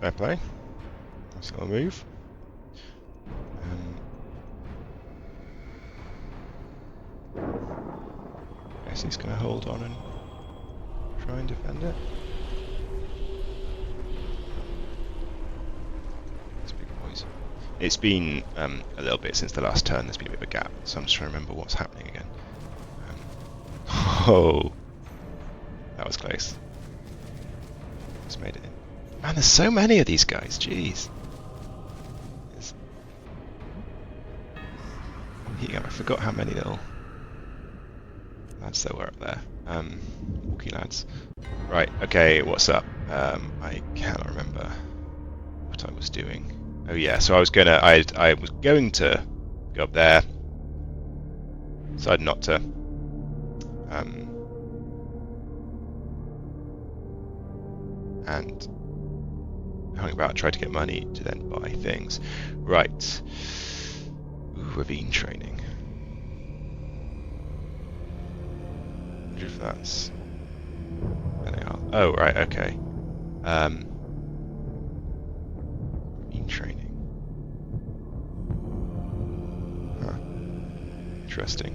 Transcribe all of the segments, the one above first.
Fair play. Nice little move. Guess he's going to hold on and try and defend it. It's big boys. It's been a little bit since the last turn. There's been a bit of a gap, so I'm just trying to remember what's happening again. Oh, that was close. Just made it in. Man, there's so many of these guys. Jeez. Yeah, I forgot how many little lads there were up there. Walkie lads. Right, okay, what's up? I cannot remember what I was doing. Oh yeah, so I was going to go up there. Decided not to. And hung about, tried to get money to then buy things. Right. Ooh, ravine training. I wonder if that's... There they are. Oh, right, okay. Ravine training. Huh. Interesting.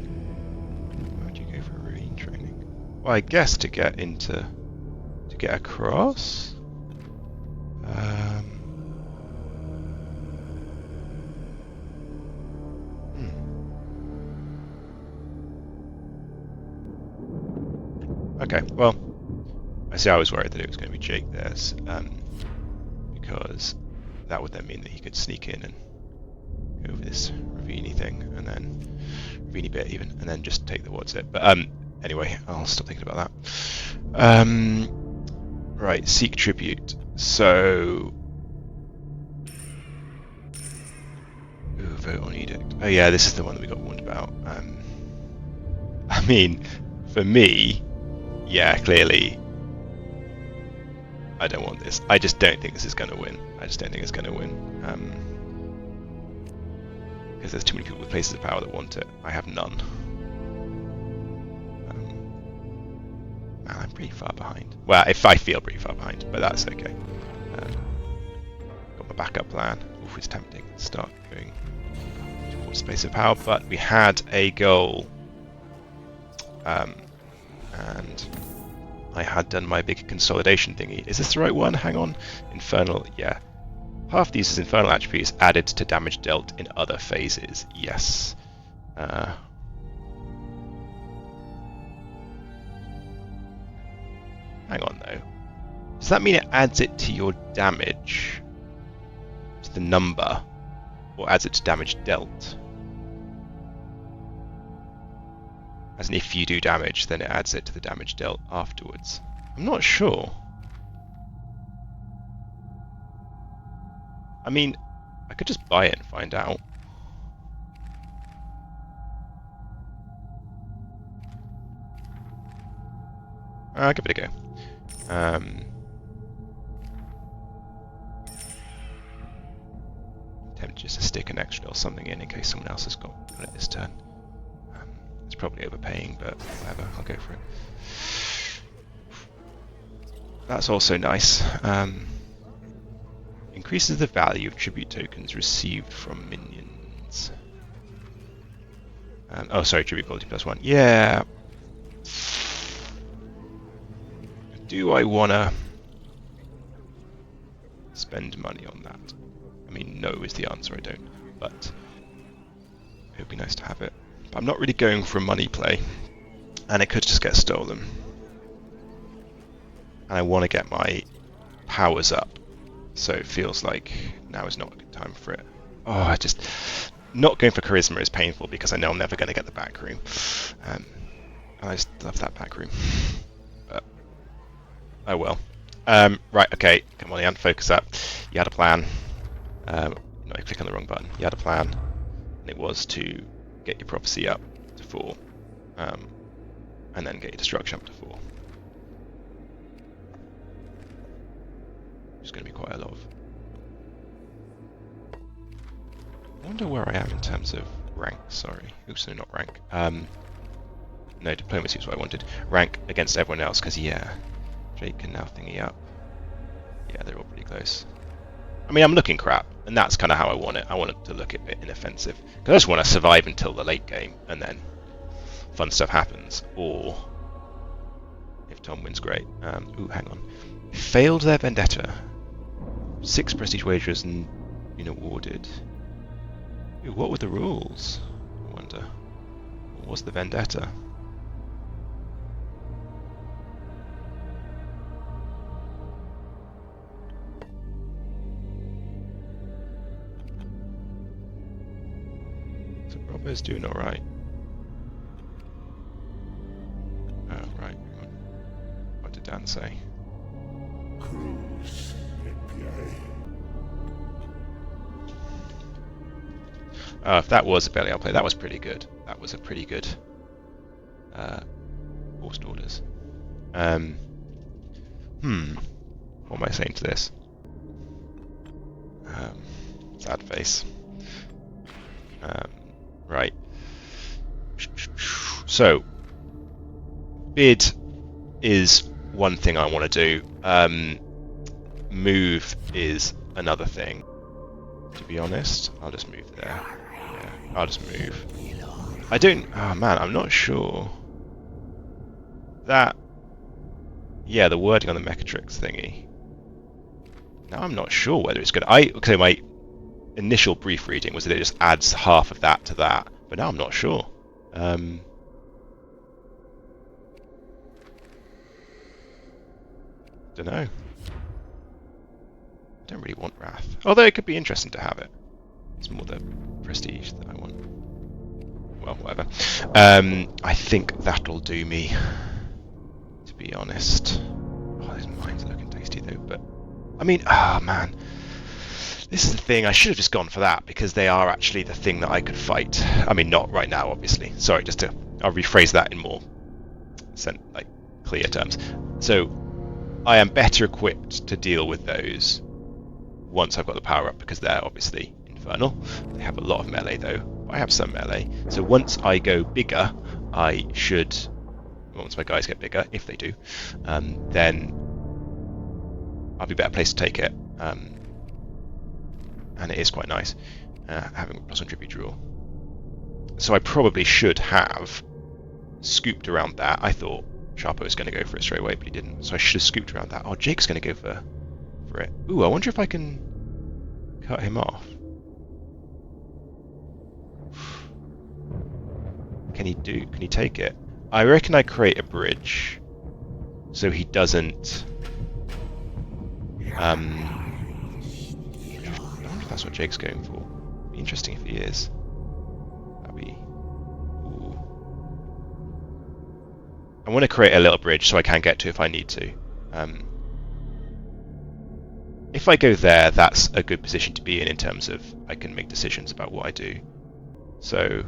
Why would you go for ravine training? Well, I guess to get across? Okay, well, I see I was worried that it was going to be Jake theirs, because that would then mean that he could sneak in and go over this ravine thing, and then ravine bit even, and then just take the what's it. But anyway, I'll stop thinking about that. Right, seek tribute. So, vote on edict. Oh yeah, this is the one that we got warned about. I mean, for me, yeah, clearly, I don't want this. I just don't think this is going to win. I just don't think it's going to win. Because there's too many people with places of power that want it. I have none. Man, I'm pretty far behind. Well, if I feel pretty far behind, but that's okay. Got my backup plan. Oof, it's tempting to start going towards space of power, but we had a goal. And I had done my big consolidation thingy. Is this the right one? Hang on. Infernal, yeah. Half these is infernal attributes added to damage dealt in other phases. Yes. Hang on though. Does that mean it adds it to your damage? To the number? Or adds it to damage dealt? As in, if you do damage, then it adds it to the damage dealt afterwards. I'm not sure. I mean, I could just buy it and find out. I'll give it a go. Tempted just to stick an extra or something in case someone else has got it this turn. It's probably overpaying, but whatever, I'll go for it. That's also nice. Increases the value of tribute tokens received from minions. Oh, sorry, tribute quality +1. Yeah. Do I want to spend money on that? I mean, no is the answer, I don't. But it would be nice to have it. I'm not really going for a money play, and it could just get stolen. And I want to get my powers up, so it feels like now is not a good time for it. Oh, not going for charisma is painful because I know I'm never going to get the back room. And I just love that back room. But, oh well. Right, okay, come on Ian, focus up. You had a plan. No, I click on the wrong button. You had a plan, and it was to get your prophecy up to 4, and then get your destruction up to 4. It's going to be quite a lot of... I wonder where I am in terms of rank, sorry. Oops, no, not rank. No, diplomacy was what I wanted. Rank against everyone else, because yeah, Jake can now thingy up. Yeah, they're all pretty close. I mean, I'm looking crap, and that's kind of how I want it. I want it to look a bit inoffensive. Because I just want to survive until the late game, and then fun stuff happens. Or, if Tom wins, great. Ooh, hang on. Failed their vendetta. 6 prestige wagers and been awarded. Ooh, what were the rules? I wonder. What was the vendetta? So Robbo's doing alright. Oh, right. Hang on. What did Dan say? Cruz If that was a belly outplay, that was pretty good. That was a pretty good forced orders. What am I saying to this? Sad face. Right. So, bid is one thing I want to do. Move is another thing. To be honest, I'll just move there. Yeah, I'll just move. I don't... Oh man, I'm not sure. That... Yeah, the wording on the Mechatrix thingy. Now I'm not sure whether it's good. Okay, my initial brief reading was that it just adds half of that to that, but now I'm not sure. Don't know. I don't really want Wrath. Although it could be interesting to have it. It's more the prestige that I want. Well, whatever. I think that'll do me, to be honest. Oh, those mines are looking tasty though, but... I mean, man. This is the thing, I should have just gone for that, because they are actually the thing that I could fight. I mean, not right now, obviously. Sorry, I'll rephrase that in more clear terms. So, I am better equipped to deal with those once I've got the power up, because they're obviously infernal. They have a lot of melee though. I have some melee. So once I go bigger, I should... Once my guys get bigger, if they do, then I'll be a better place to take it. And it is quite nice having a +1 tribute draw. So I probably should have scooped around that. I thought Sharpo was going to go for it straight away, but he didn't. So I should have scooped around that. Oh, Jake's going to go for it. Ooh, I wonder if I can cut him off. Can he take it? I reckon I create a bridge so he doesn't... I wonder if that's what Jake's going for. It'd be interesting if he is. That'd be... Ooh. I want to create a little bridge so I can get to if I need to. If I go there, that's a good position to be in terms of I can make decisions about what I do. So,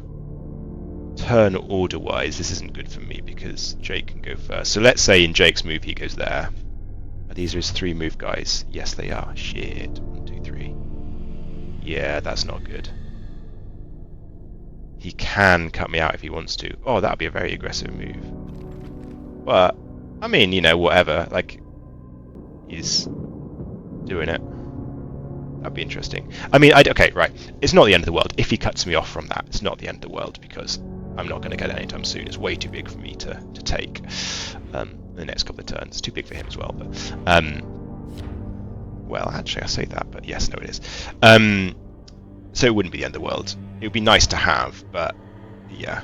turn order-wise, this isn't good for me because Jake can go first. So let's say in Jake's move he goes there. Are these his 3 move guys? Yes, they are. Shit. 1, 2, 3. Yeah, that's not good. He can cut me out if he wants to. Oh, that would be a very aggressive move. But, I mean, you know, whatever. Like, he's doing it. That'd be interesting. I mean, okay, right. It's not the end of the world. If he cuts me off from that, it's not the end of the world because I'm not going to get it anytime soon. It's way too big for me to take the next couple of turns. It's too big for him as well. But well, actually, I say that, but yes, no, it is. So it wouldn't be the end of the world. It would be nice to have, but yeah.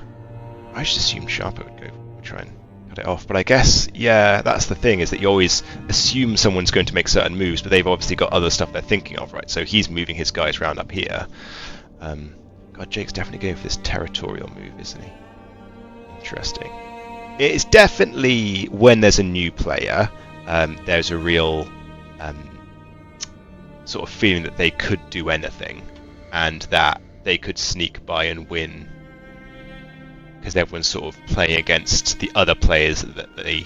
I just assumed Sharpo would try and cut it off. But I guess, yeah, that's the thing, is that you always assume someone's going to make certain moves, but they've obviously got other stuff they're thinking of, right? So he's moving his guys around up here. God, Jake's definitely going for this territorial move, isn't he? Interesting. It's definitely, when there's a new player, there's a real sort of feeling that they could do anything, and that they could sneak by and win, because everyone's sort of playing against the other players that they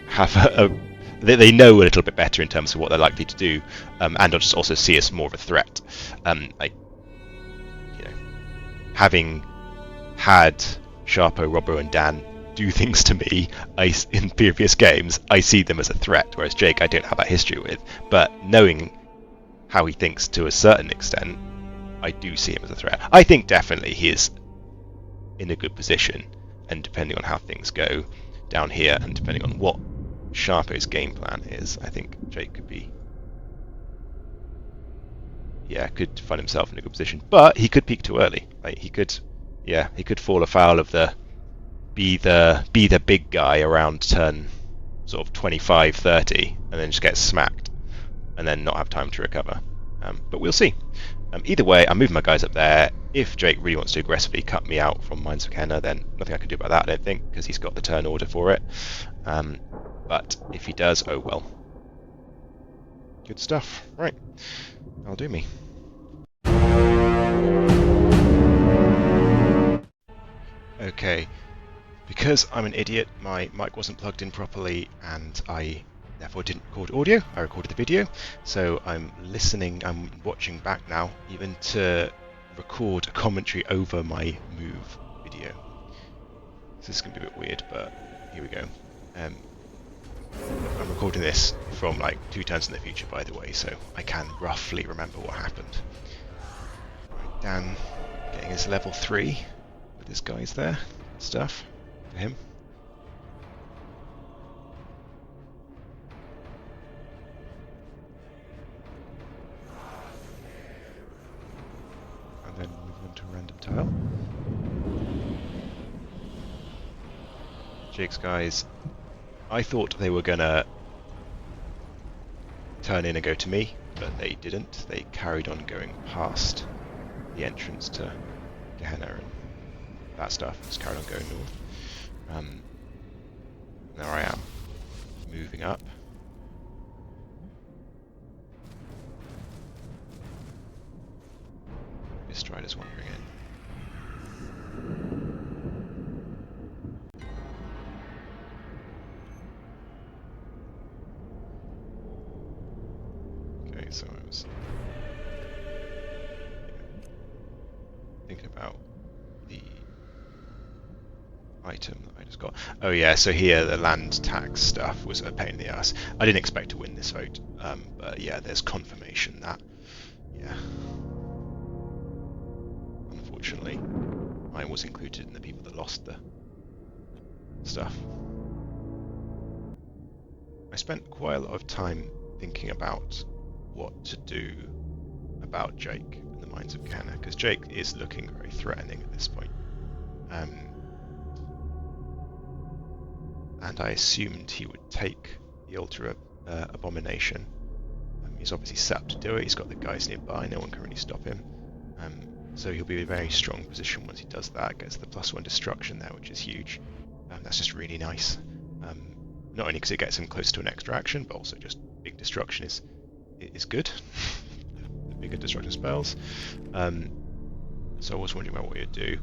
have that they know a little bit better in terms of what they're likely to do, and they'll just also see us more of a threat. Like, you know, having had Sharpo, Robbo, and Dan do things to me in previous games, I see them as a threat, whereas Jake I don't have that history with. But knowing how he thinks to a certain extent, I do see him as a threat. I think definitely he is in a good position, and depending on how things go down here, and depending on what Sharpo's game plan is, I think Jake could be, could find himself in a good position. But he could peak too early. Like he could fall afoul of the be the big guy around turn sort of 25, 30, and then just get smacked, and then not have time to recover. But we'll see. Either way, I'm moving my guys up there. If Jake really wants to aggressively cut me out from Mines of Kenna, then nothing I can do about that, I don't think, because he's got the turn order for it. But if he does, oh well. Good stuff. Right, that'll do me. Okay, because I'm an idiot, my mic wasn't plugged in properly, and I therefore didn't record audio. I recorded the video, so I'm watching back now, even to record a commentary over my move video. So this is going to be a bit weird, but here we go. I'm recording this from like 2 turns in the future, by the way, so I can roughly remember what happened. Right, Dan getting his level 3 with his guys there. Stuff for him. And then move on to a random tile. Jake's guys, I thought they were gonna turn in and go to me, but they didn't. They carried on going past the entrance to Gehenna and that stuff. Just carried on going north. There I am, moving up. This Strider's wandering in. Okay, so I was thinking about the item that I just got. Oh yeah, so here the land tax stuff was a pain in the ass. I didn't expect to win this vote, but yeah, there's confirmation that, yeah, unfortunately, I was included in the people that lost the stuff. I spent quite a lot of time thinking about what to do about Jake and the Mines of Gehenna, because Jake is looking very threatening at this point. And I assumed he would take the Altar Abomination. He's obviously set up to do it, he's got the guys nearby, no one can really stop him. So he'll be in a very strong position once he does that, gets the +1 destruction there, which is huge. That's just really nice. Not only because it gets him close to an extra action, but also just big destruction is good. The bigger destruction spells. So I was wondering about what you'd do.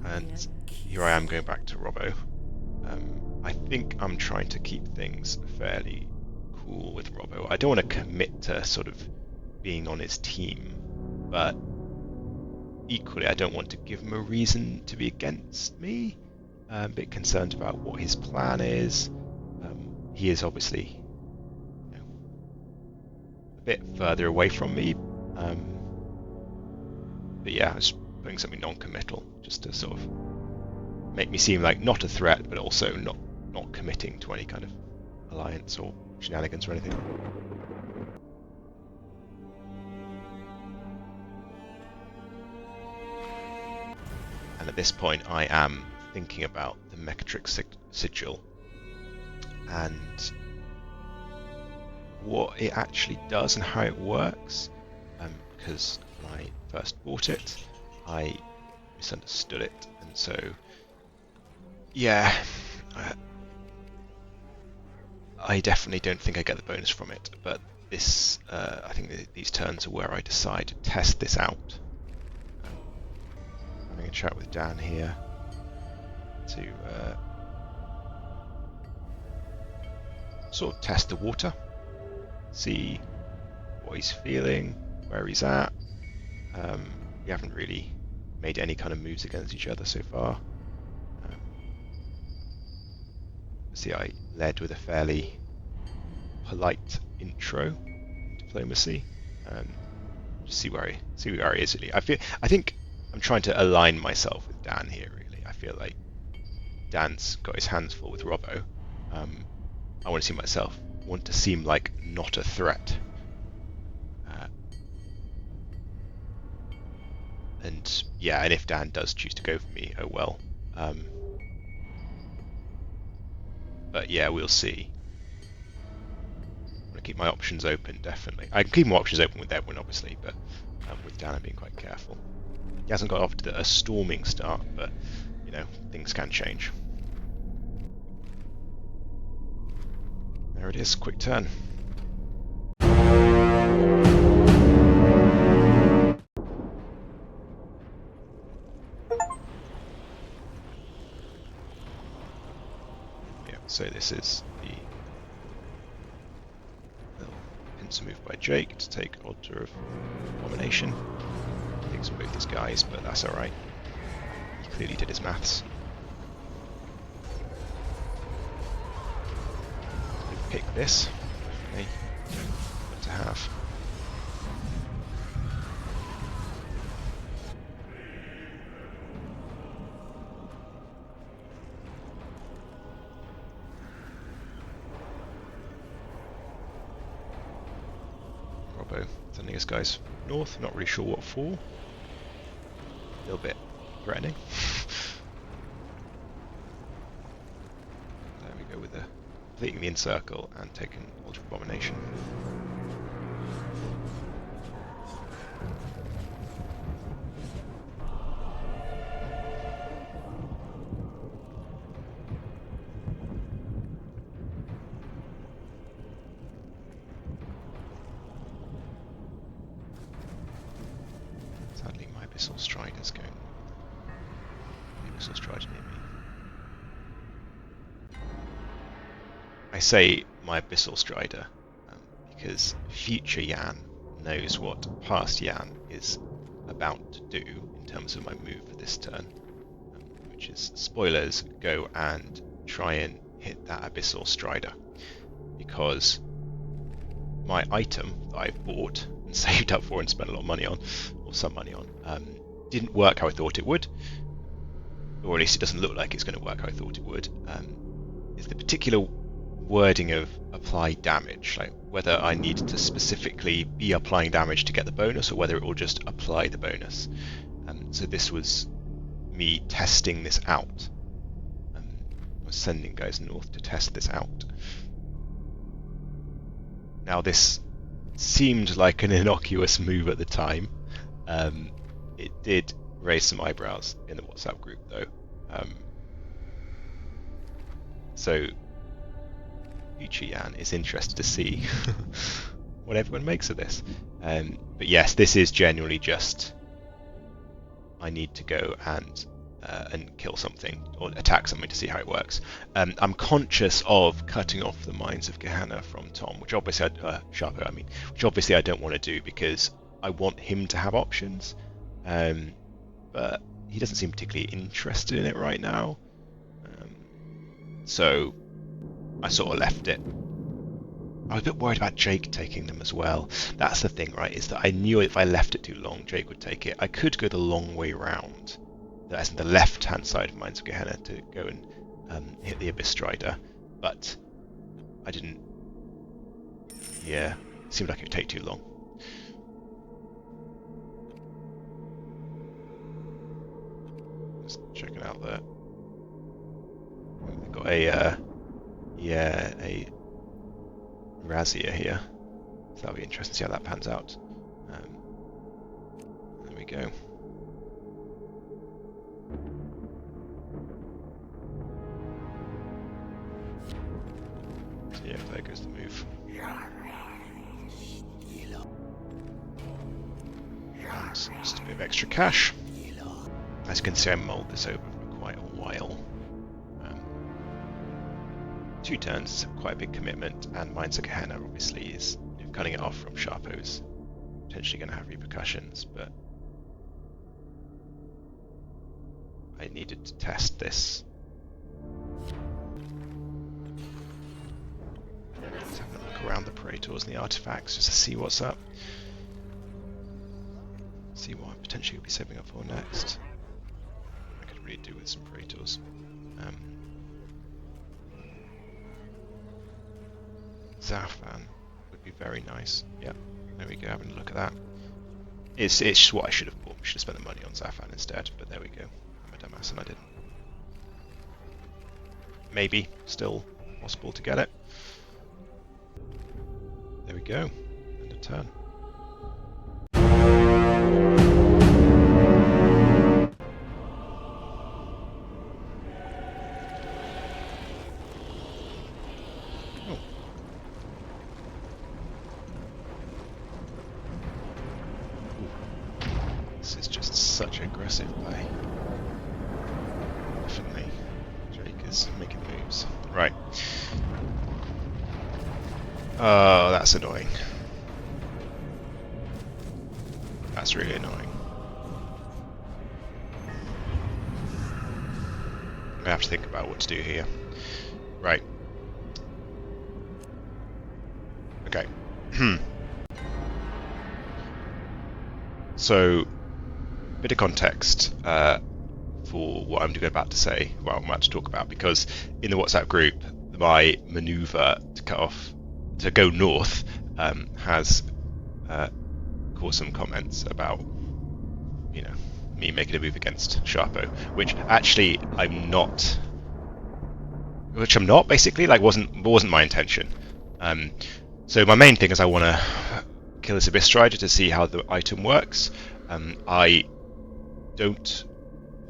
And here I am going back to Robbo. I think I'm trying to keep things fairly cool with Robbo. I don't want to commit to sort of being on his team, but equally I don't want to give him a reason to be against me. I'm a bit concerned about what his plan is. He is obviously a bit further away from me. But yeah, I was putting something non-committal just to sort of make me seem like not a threat, but also not committing to any kind of alliance or shenanigans or anything. And at this point I am thinking about the Mechatrix Sigil and what it actually does and how it works, because when I first bought it I misunderstood it, and so yeah, I definitely don't think I get the bonus from it, but this I think these turns are where I decide to test this out. Having a chat with Dan here to sort of test the water, see what he's feeling, where he's at. We haven't really made any kind of moves against each other so far. See, I led with a fairly polite intro, diplomacy. Just see where he is really. I think I'm trying to align myself with Dan here really. I feel like Dan's got his hands full with Robbo. I want to seem like not a threat. And yeah, and if Dan does choose to go for me, oh well. But yeah, we'll see. I'm going to keep my options open, definitely. I can keep my options open with Edwin, obviously, but with Dan I'm being quite careful. He hasn't got off to a storming start, but, you know, things can change. There it is, quick turn. Yeah, so this is the little pincer move by Jake to take Altar of Abomination. Takes both his guys, but that's alright. He clearly did his maths. Pick this. Okay. Good to have. Robbo sending his guys north, not really sure what for. A little bit threatening. There we go with the completing the encircle and taking Altar of Abomination. Sadly, my Abyssal Strider's going. The Abyssal Strider near me. I say my Abyssal Strider because future Yan knows what past Yan is about to do in terms of my move for this turn, which is, spoilers, go and try and hit that Abyssal Strider, because my item that I bought and saved up for and spent a lot of money on, or some money on, didn't work how I thought it would, or at least it doesn't look like it's going to work how I thought it would. Is the particular wording of apply damage, like whether I need to specifically be applying damage to get the bonus or whether it will just apply the bonus. So this was me testing this out. I was sending guys north to test this out. Now this seemed like an innocuous move at the time. It did raise some eyebrows in the WhatsApp group though. So Yan is interested to see what everyone makes of this. But yes, this is genuinely just I need to go and kill something or attack something to see how it works. I'm conscious of cutting off the Mines of Gehenna from Tom, which obviously which obviously I don't want to do because I want him to have options. But he doesn't seem particularly interested in it right now. So I sort of left it. I was a bit worried about Jake taking them as well. That's the thing, right, is that I knew if I left it too long, Jake would take it. I could go the long way round, as in the left-hand side of Mines of Gehenna, to go and hit the Abyss Strider, but I didn't. Yeah, it seemed like it would take too long. Just checking out there. We've got a Razia here, so that'll be interesting to see how that pans out. There we go. So yeah, there goes the move. And just a bit of extra cash. As you can see, I mulled this over for quite a while. 2 turns is quite a big commitment, and Mines of Gehenna obviously is, cutting it off from Sharpo is potentially going to have repercussions, but I needed to test this. Let's have another around the Praetors and the artifacts just to see what's up. See what I potentially could be saving up for next. I could really do with some Praetors. Zafan would be very nice. Yeah, there we go, having a look at that. It's just what I should have bought. I should have spent the money on Zafan instead, but there we go. I'm a dumbass and I didn't. Maybe still possible to get it. There we go. End of turn. Oh. This is just such aggressive play. Definitely. Drake is making moves. Right. Oh, that's annoying. That's really annoying. I'm gonna have to think about what to do here. Right. Okay. So, bit of context for what I'm about to say, what I'm about to talk about, because in the WhatsApp group, my maneuver to go north has caused some comments about, you know, me making a move against Sharpo, which actually I'm not basically, like wasn't my intention. So my main thing is I want to kill this Abyss Strider to see how the item works. I don't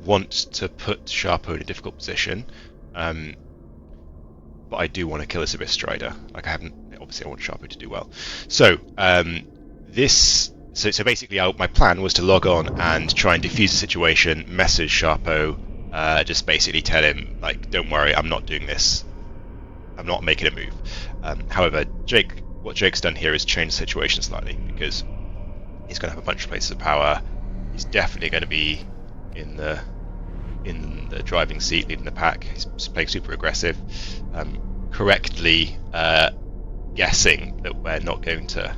want to put Sharpo in a difficult position, but I do want to kill this Abyss Strider. Like obviously I want Sharpo to do well. So so basically my plan was to log on and try and defuse the situation, message Sharpo, just basically tell him, like, don't worry, I'm not doing this. I'm not making a move. However, what Jake's done here is change the situation slightly, because he's going to have a bunch of places of power. He's definitely going to be in the driving seat, leading the pack. He's playing super aggressive, correctly guessing that we're not going to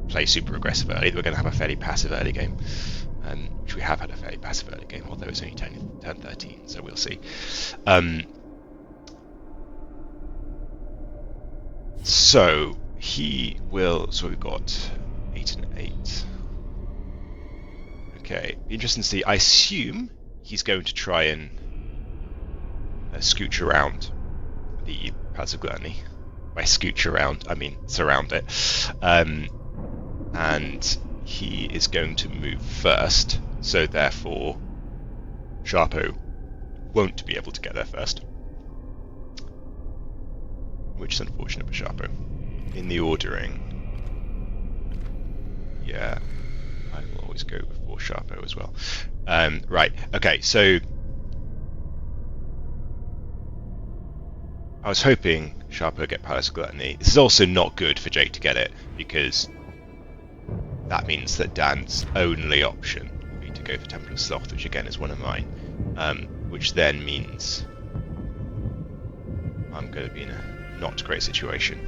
play super aggressive early. We're going to have a fairly passive early game, which we have had a fairly passive early game, although it's only turn 13, so we'll see. So we've got 8 and 8. Okay, interesting to see. I assume he's going to try and scooch around the Palace of Gluttony. By scooch around, I mean surround it. And he is going to move first, so therefore Sharpo won't be able to get there first. Which is unfortunate for Sharpo. In the ordering, yeah, I will always go before Sharpo as well. Right, okay, so I was hoping Sharpo would get Palace of Gluttony. This is also not good for Jake to get it, because that means that Dan's only option will be to go for Temple of Sloth, which again is one of mine, which then means I'm going to be in a not great situation.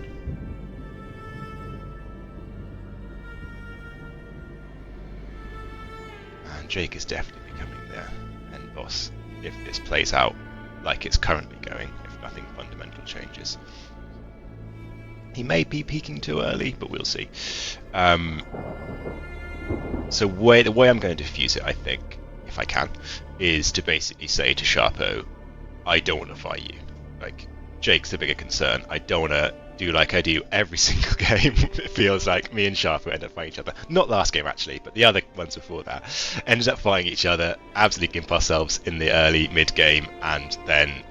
And Jake is definitely becoming the end boss if this plays out like it's currently going, if nothing fundamental changes. He may be peaking too early, but we'll see. So the way I'm going to defuse it, I think, if I can, is to basically say to Sharpo, I don't want to fight you. Like, Jake's the bigger concern. I don't want to do like I do every single game. It feels like me and Sharpo end up fighting each other. Not last game, actually, but the other ones before that. Ended up fighting each other, absolutely gimp ourselves in the early, mid-game, and then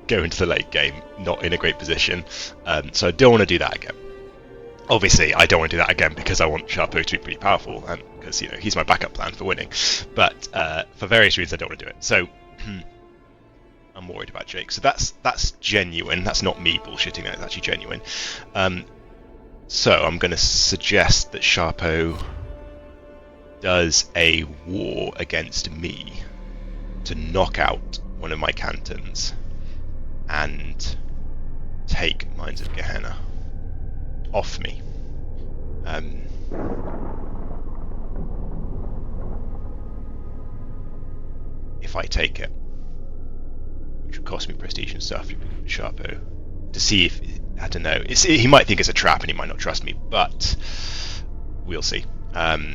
go into the late game not in a great position. So I don't want to do that again. Obviously, I don't want to do that again because I want Sharpo to be pretty powerful, and because, you know, he's my backup plan for winning. But for various reasons, I don't want to do it. So I'm worried about Jake. So that's genuine. That's not me bullshitting. That's actually genuine. So I'm going to suggest that Sharpo does a war against me to knock out one of my cantons and take Mines of Gehenna off me. If I take it, which would cost me prestige and stuff, Sharpo, to see if, I don't know, he might think it's a trap and he might not trust me, but we'll see. Yeah.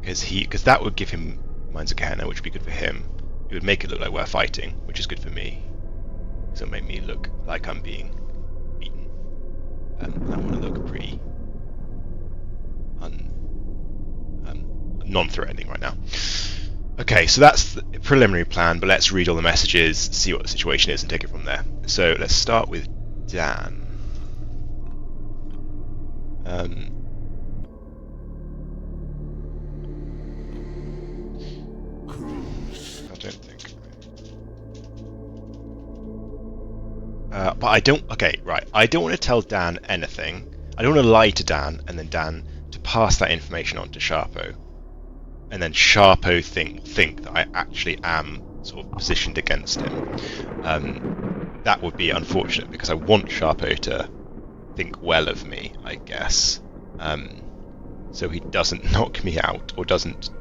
Because that would give him Mines of Gehenna, which would be good for him. It would make it look like we're fighting, which is good for me. So it'll make me look like I'm being beaten. I want to look pretty non-threatening right now. Okay, so that's the preliminary plan, but let's read all the messages, see what the situation is, and take it from there. So let's start with Dan. I don't think. But I don't. Okay, right. I don't want to tell Dan anything. I don't want to lie to Dan, and then Dan to pass that information on to Sharpo, and then Sharpo think that I actually am sort of positioned against him. That would be unfortunate because I want Sharpo to think well of me, I guess, so he doesn't knock me out or doesn't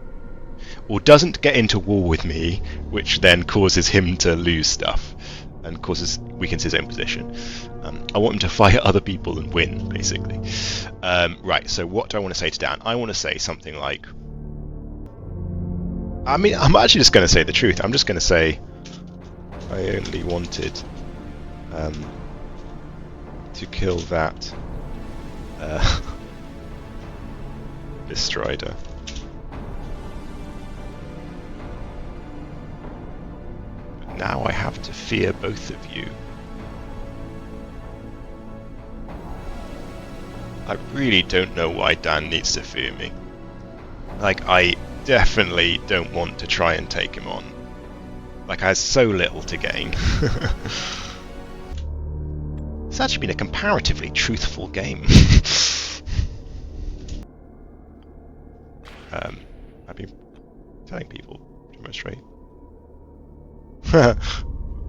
get into war with me, which then causes him to lose stuff and weakens his own position. I want him to fight other people and win, basically. Right, so what do I want to say to Dan? I want to say something like, I mean, I'm actually just going to say the truth. I'm just going to say I only wanted to kill that Bestrider. But now I have to fear both of you. I really don't know why Dan needs to fear me. Like, I definitely don't want to try and take him on. Like, I have so little to gain. It's actually been a comparatively truthful game. I've been telling people to demonstrate.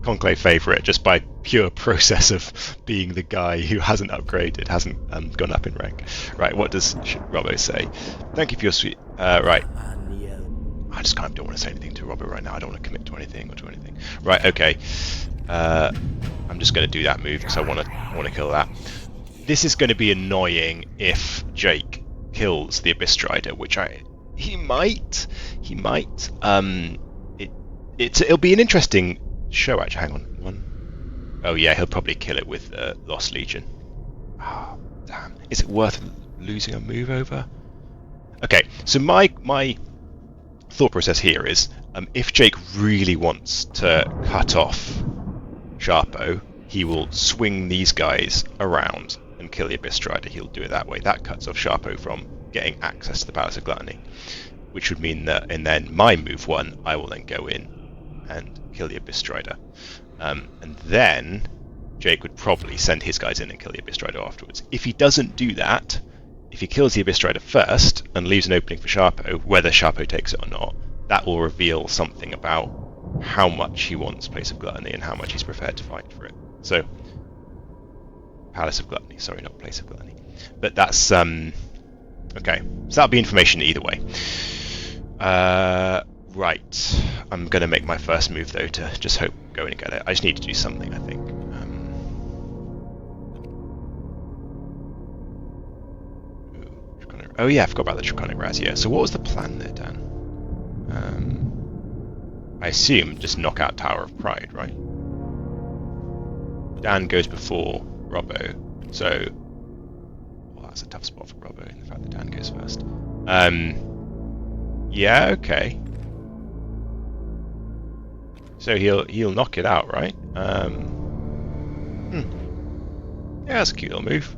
Conclave favourite, just by pure process of being the guy who hasn't upgraded, hasn't gone up in rank. Right, what does Robbo say? Thank you for your sweet... right. I just kind of don't want to say anything to Robbo right now. I don't want to commit to anything or do anything. Right, okay. I'm just going to do that move because I want to kill that. This is going to be annoying if Jake kills the Abyss Strider, which he might. It'll be an interesting show, actually. Hang on. Oh yeah, he'll probably kill it with Lost Legion. Oh, damn. Is it worth losing a move over? Okay, so my thought process here is, if Jake really wants to cut off Sharpo, he will swing these guys around and kill the Abyss Strider. He'll do it that way. That cuts off Sharpo from getting access to the Palace of Gluttony, which would mean that, and then my move one, I will then go in and kill the Abyss Strider. And then Jake would probably send his guys in and kill the Abyss Strider afterwards. If he doesn't do that, if he kills the Abyss Strider first and leaves an opening for Sharpo, whether Sharpo takes it or not, that will reveal something about how much he wants Place of Gluttony and how much he's prepared to fight for it. So, Palace of Gluttony, sorry, not Place of Gluttony. But that's, okay, so that'll be information either way. Right, I'm going to make my first move though to just go in and get it. I just need to do something, I think. Oh yeah, I forgot about the Draconic Razzia. So what was the plan there, Dan? I assume just knock out Tower of Pride, right? Dan goes before Robbo, so... Well, that's a tough spot for Robbo, in the fact that Dan goes first. Yeah, okay. So he'll knock it out, right? Yeah, that's a cute little move.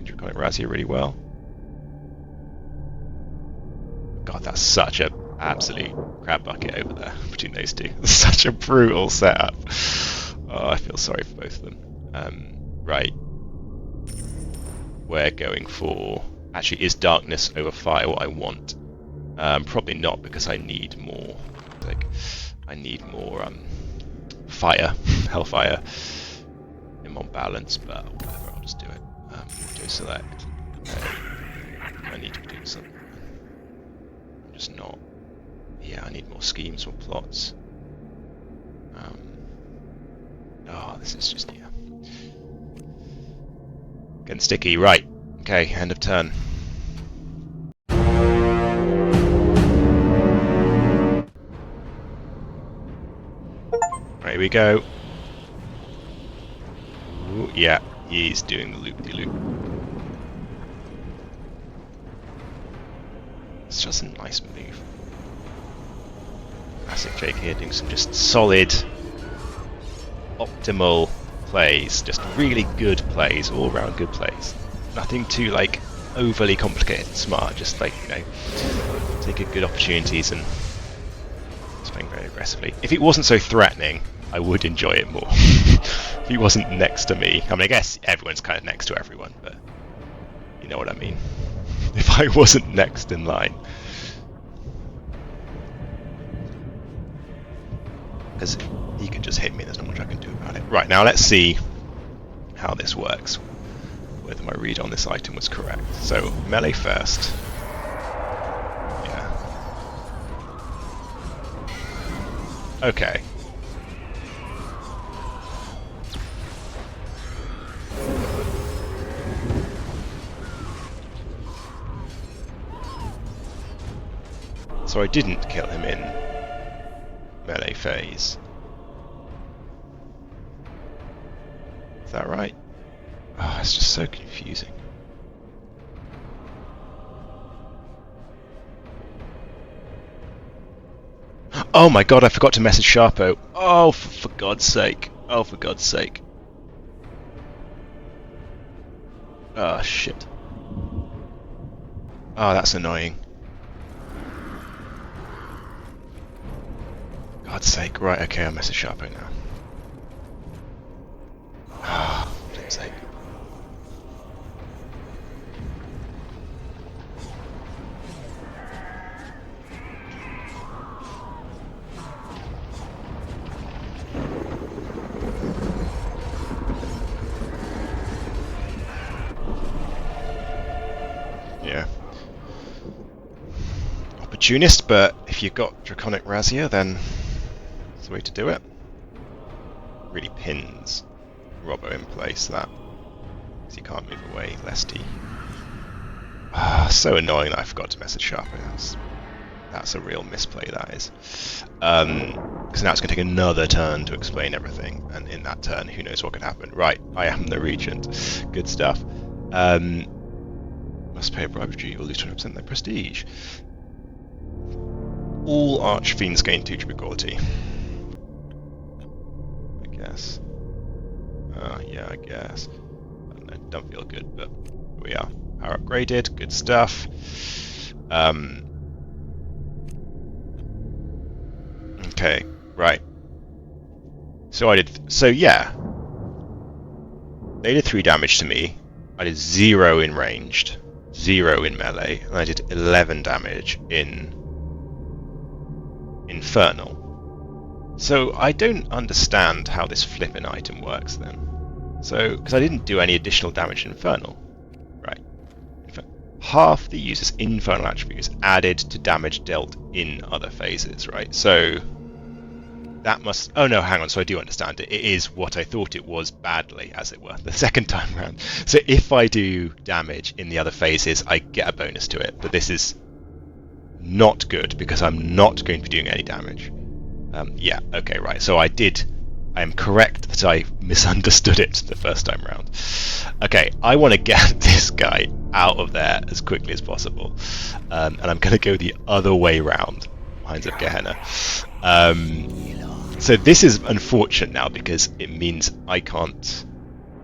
Draconic Razzia really well. God, that's such a absolute crab bucket over there between those two. Such a brutal setup. Oh, I feel sorry for both of them. Right. We're going for... Actually, is Darkness over Fire what I want? Probably not, because I need more. Like, I need more fire, hellfire in on balance, but whatever, I'll just do it. Auto select. I need to be doing something. I'm just not. Yeah, I need more schemes, more plots. Oh, this is just, yeah. Getting sticky, right. Okay, end of turn. Right, here we go. Ooh, yeah, he's doing the loop-de-loop. It's just a nice move. Classic Jake here doing some just solid, optimal plays. Just really good plays, all-round good plays. Nothing too, like, overly complicated and smart. Just, like, you know, taking good opportunities and playing very aggressively. If it wasn't so threatening, I would enjoy it more. If he wasn't next to me, I mean, I guess everyone's kind of next to everyone, but you know what I mean. If I wasn't next in line, because he can just hit me, there's not much I can do about it. Right, now let's see how this works, whether my read on this item was correct. So melee first. Yeah. Okay. So I didn't kill him in melee phase. Is that right? Oh, it's just so confusing. Oh my god, I forgot to message Sharpo. Oh, for God's sake. Oh, for God's sake. Oh, shit. Oh, that's annoying. God's sake. Right, okay, I'll message Sharpo now. Ah, for God's sake. Yeah. Opportunist, but if you've got Draconic Razzia, then it's the way to do it. Really pins Robbo in place, that. Because he can't move away, lest he... Ah, so annoying that I forgot to message Sharpo. That's a real misplay, that is. Because now it's going to take another turn to explain everything, and in that turn, who knows what could happen. Right, I am the Regent. Good stuff. Must pay a bribe or lose 20% of their prestige. All Archfiends gain 2 true quality. I guess. Yeah, I guess. I don't know, don't feel good, but here we are. Power upgraded, good stuff. Okay, right. So I did. So yeah, they did 3 damage to me. I did 0 in ranged, 0 in melee, and I did 11 damage in Infernal. So I don't understand how this flippin' item works then. So, because I didn't do any additional damage in Infernal. Right. Half the user's Infernal attribute is added to damage dealt in other phases, right? So that must... Oh no, hang on, so I do understand it. It is what I thought it was badly, as it were, the second time round. So if I do damage in the other phases, I get a bonus to it. But this is not good, because I'm not going to be doing any damage. Yeah, okay, right. So I am correct that I misunderstood it the first time round. Okay, I want to get this guy out of there as quickly as possible. And I'm going to go the other way round, Minds of Gehenna. So this is unfortunate now, because it means I can't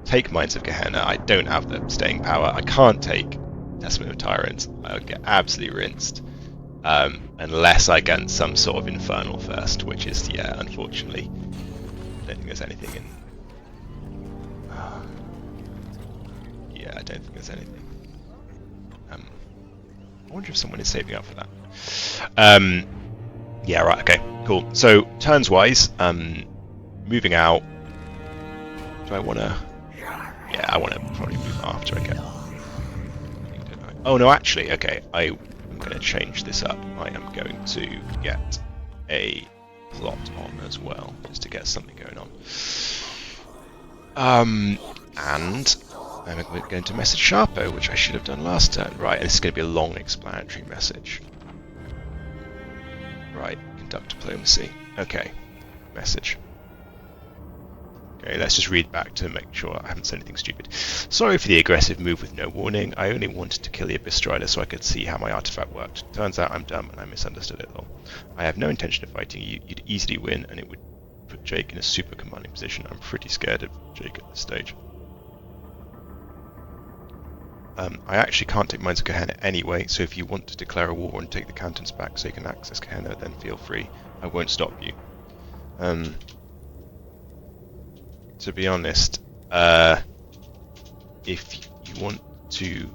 take Minds of Gehenna. I don't have the staying power. I can't take Testament of Tyrants. I'll get absolutely rinsed. Unless I get some sort of Infernal first, which is, yeah, unfortunately, I don't think there's anything in... yeah, I don't think there's anything. I wonder if someone is saving up for that. Yeah, right, okay, Cool. So turns wise, moving out. Do I want to? Yeah, I want to probably move after I get. Oh no, actually, okay. I'm going to change this up. I am going to get a plot on as well, just to get something going on. And I'm going to message Sharpo, which I should have done last turn. Right, this is going to be a long explanatory message. Right, conduct diplomacy. Okay, message. Okay, let's just read back to make sure I haven't said anything stupid. Sorry for the aggressive move with no warning. I only wanted to kill the Abyss Strider so I could see how my artifact worked. Turns out I'm dumb and I misunderstood it all. I have no intention of fighting you. You'd easily win and it would put Jake in a super commanding position. I'm pretty scared of Jake at this stage. I actually can't take Mines of Gehenna anyway, so if you want to declare a war and take the cantons back so you can access Gehenna, then feel free. I won't stop you. To be honest, if you want to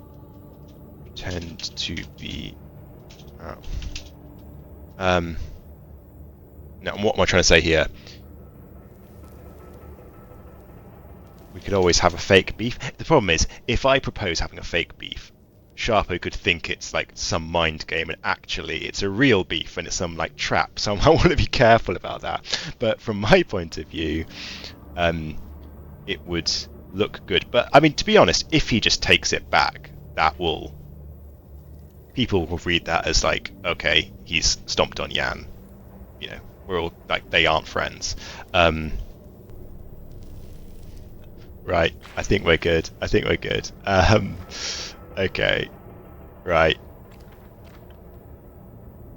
pretend to be... now, what am I trying to say here? We could always have a fake beef. The problem is, if I propose having a fake beef, Sharpo could think it's like some mind game, and actually it's a real beef and it's some like trap. So I want to be careful about that. But from my point of view, it would look good. But I mean, to be honest, if he just takes it back, that will... people will read that as like, okay, he's stomped on Yan. You know, we're all like, they aren't friends. Right, I think we're good. I think we're good. Okay, right.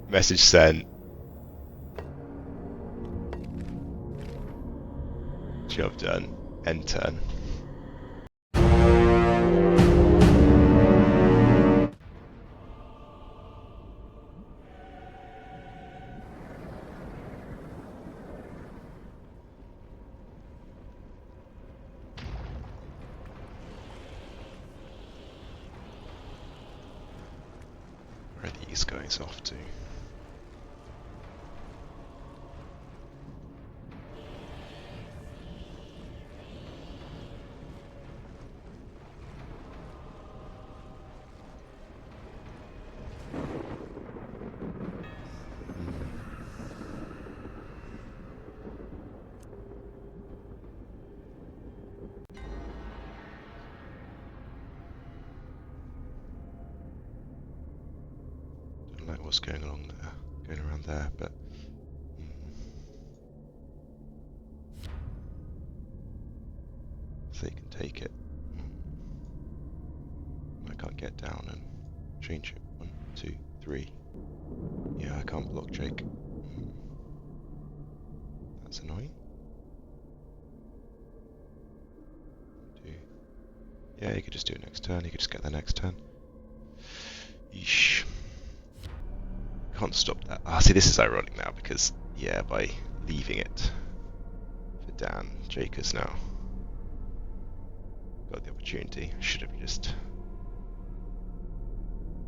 Message sent. Job done. End turn. Where are these guys off to? Don't like what's going along there, going around there, but if they can take it. I can't get down and change it. 1, 2, 3. Yeah, I can't block Jake. That's annoying. 2. Yeah, you could just do it next turn. You could just get there next turn. Yeesh. Can't stop that. Ah, see, this is ironic now because, yeah, by leaving it for Dan, Jake has now got the opportunity. I should have just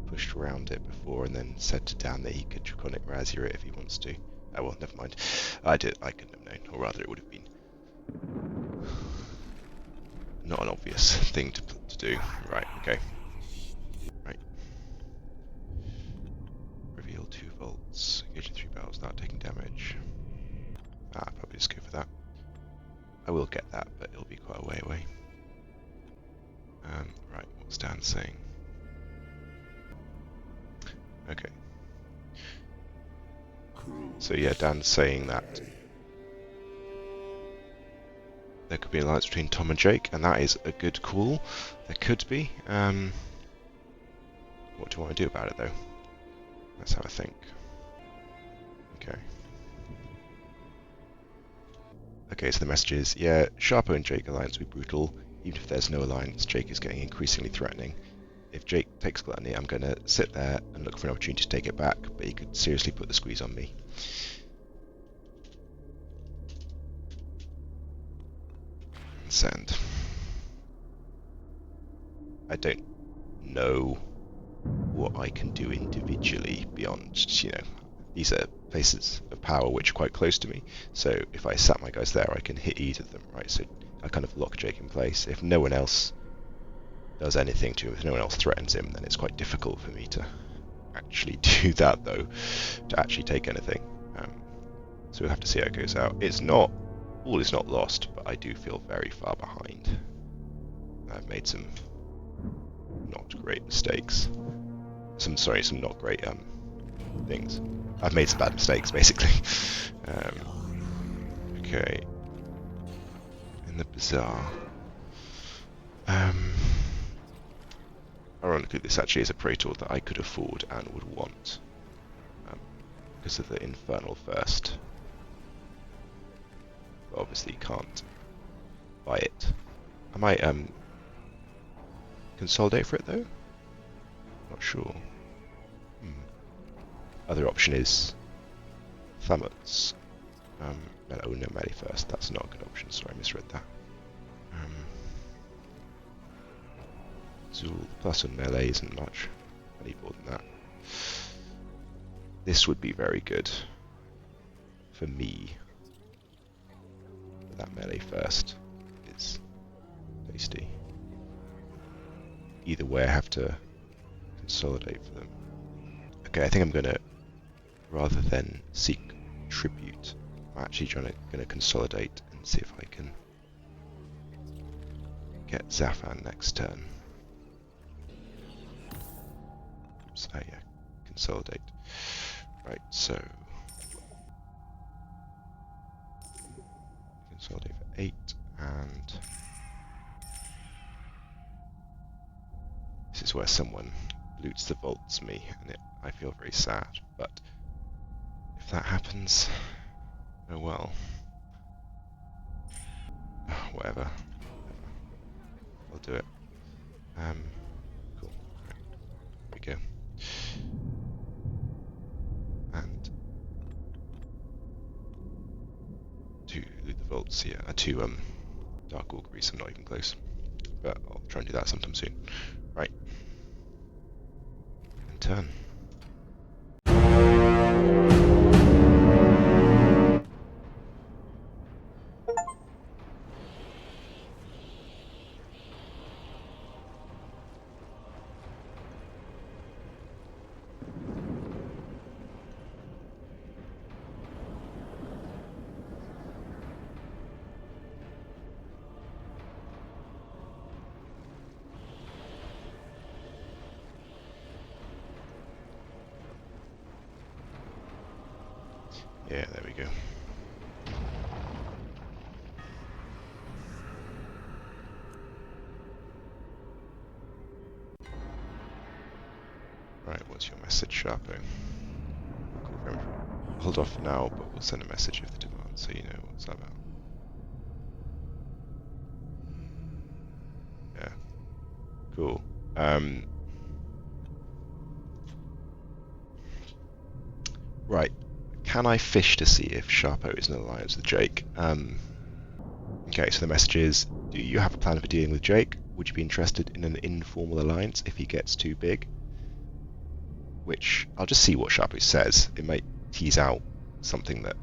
pushed around it before and then said to Dan that he could Draconic Razzier it if he wants to. Oh well, never mind. I couldn't have known, or rather it would have been not an obvious thing to do. Right, okay. Right. Reveal 2 volts, engaging 3 barrels without taking damage. I'll probably just go for that. I will get that, but it'll be quite a way away. Right, what's Dan saying? Okay. So yeah, Dan's saying that there could be an alliance between Tom and Jake, and that is a good call. There could be. What do you want to do about it, though? Let's have a think. Okay. Okay, so the message is, yeah, Sharpo and Jake alliance will be brutal. Even if there's no alliance, Jake is getting increasingly threatening. If Jake takes Gluttony, I'm going to sit there and look for an opportunity to take it back, but he could seriously put the squeeze on me. Send. I don't know what I can do individually beyond, you know, these are places of power which are quite close to me. So if I sat my guys there, I can hit either of them, right? So I kind of lock Jake in place. If no one else does anything to him, if no one else threatens him, then it's quite difficult for me to actually do that, though, to actually take anything. So we'll have to see how it goes out. It's not, all is not lost, but I do feel very far behind. I've made some not great mistakes. Some not great things. I've made some bad mistakes, basically. Okay. In the bazaar. Ironically, this actually is a Praetor that I could afford and would want. Because of the Infernal first. But obviously can't buy it. I might consolidate for it though? Not sure. Other option is Thamuts. Oh no, melee first. That's not a good option. Sorry, I misread that. Zool plus on melee isn't much. I need more than that. This would be very good for me. But that melee first is tasty. Either way, I have to consolidate for them. Okay, I think I'm gonna, rather than seek tribute, I'm actually gonna consolidate and see if I can get Zafan next turn. Oops, oh yeah, consolidate. Right, so consolidate for 8, and this is where someone loots the vaults me, and I feel very sad, but if that happens, oh well. Whatever. I'll do it. Cool. Right. Here we go. And to loot the vaults here. To Dark Auguries, I'm not even close. But I'll try and do that sometime soon. Right. And turn. Yeah, there we go. Right, what's your message, Sharpo? Cool, very much. Hold off for now, but we'll send a message if the demand, so you know what's that about. Yeah. Cool. Right. Can I fish to see if Sharpo is in alliance with Jake? Okay, so the message is, do you have a plan for dealing with Jake? Would you be interested in an informal alliance if he gets too big? Which, I'll just see what Sharpo says. It might tease out something that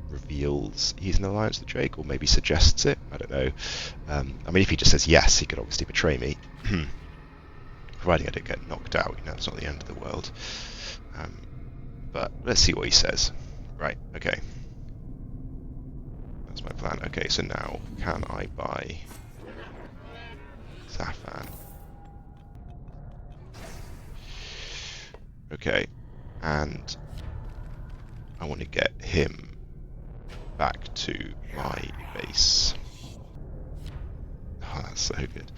reveals he's in alliance with Jake, or maybe suggests it. I don't know. I mean, if he just says yes, he could obviously betray me. Providing I don't get knocked out, you know, it's not the end of the world. But let's see what he says. Right, okay. That's my plan. Okay, so now, can I buy Zafan? Okay, and I want to get him back to my base. Oh, that's so good.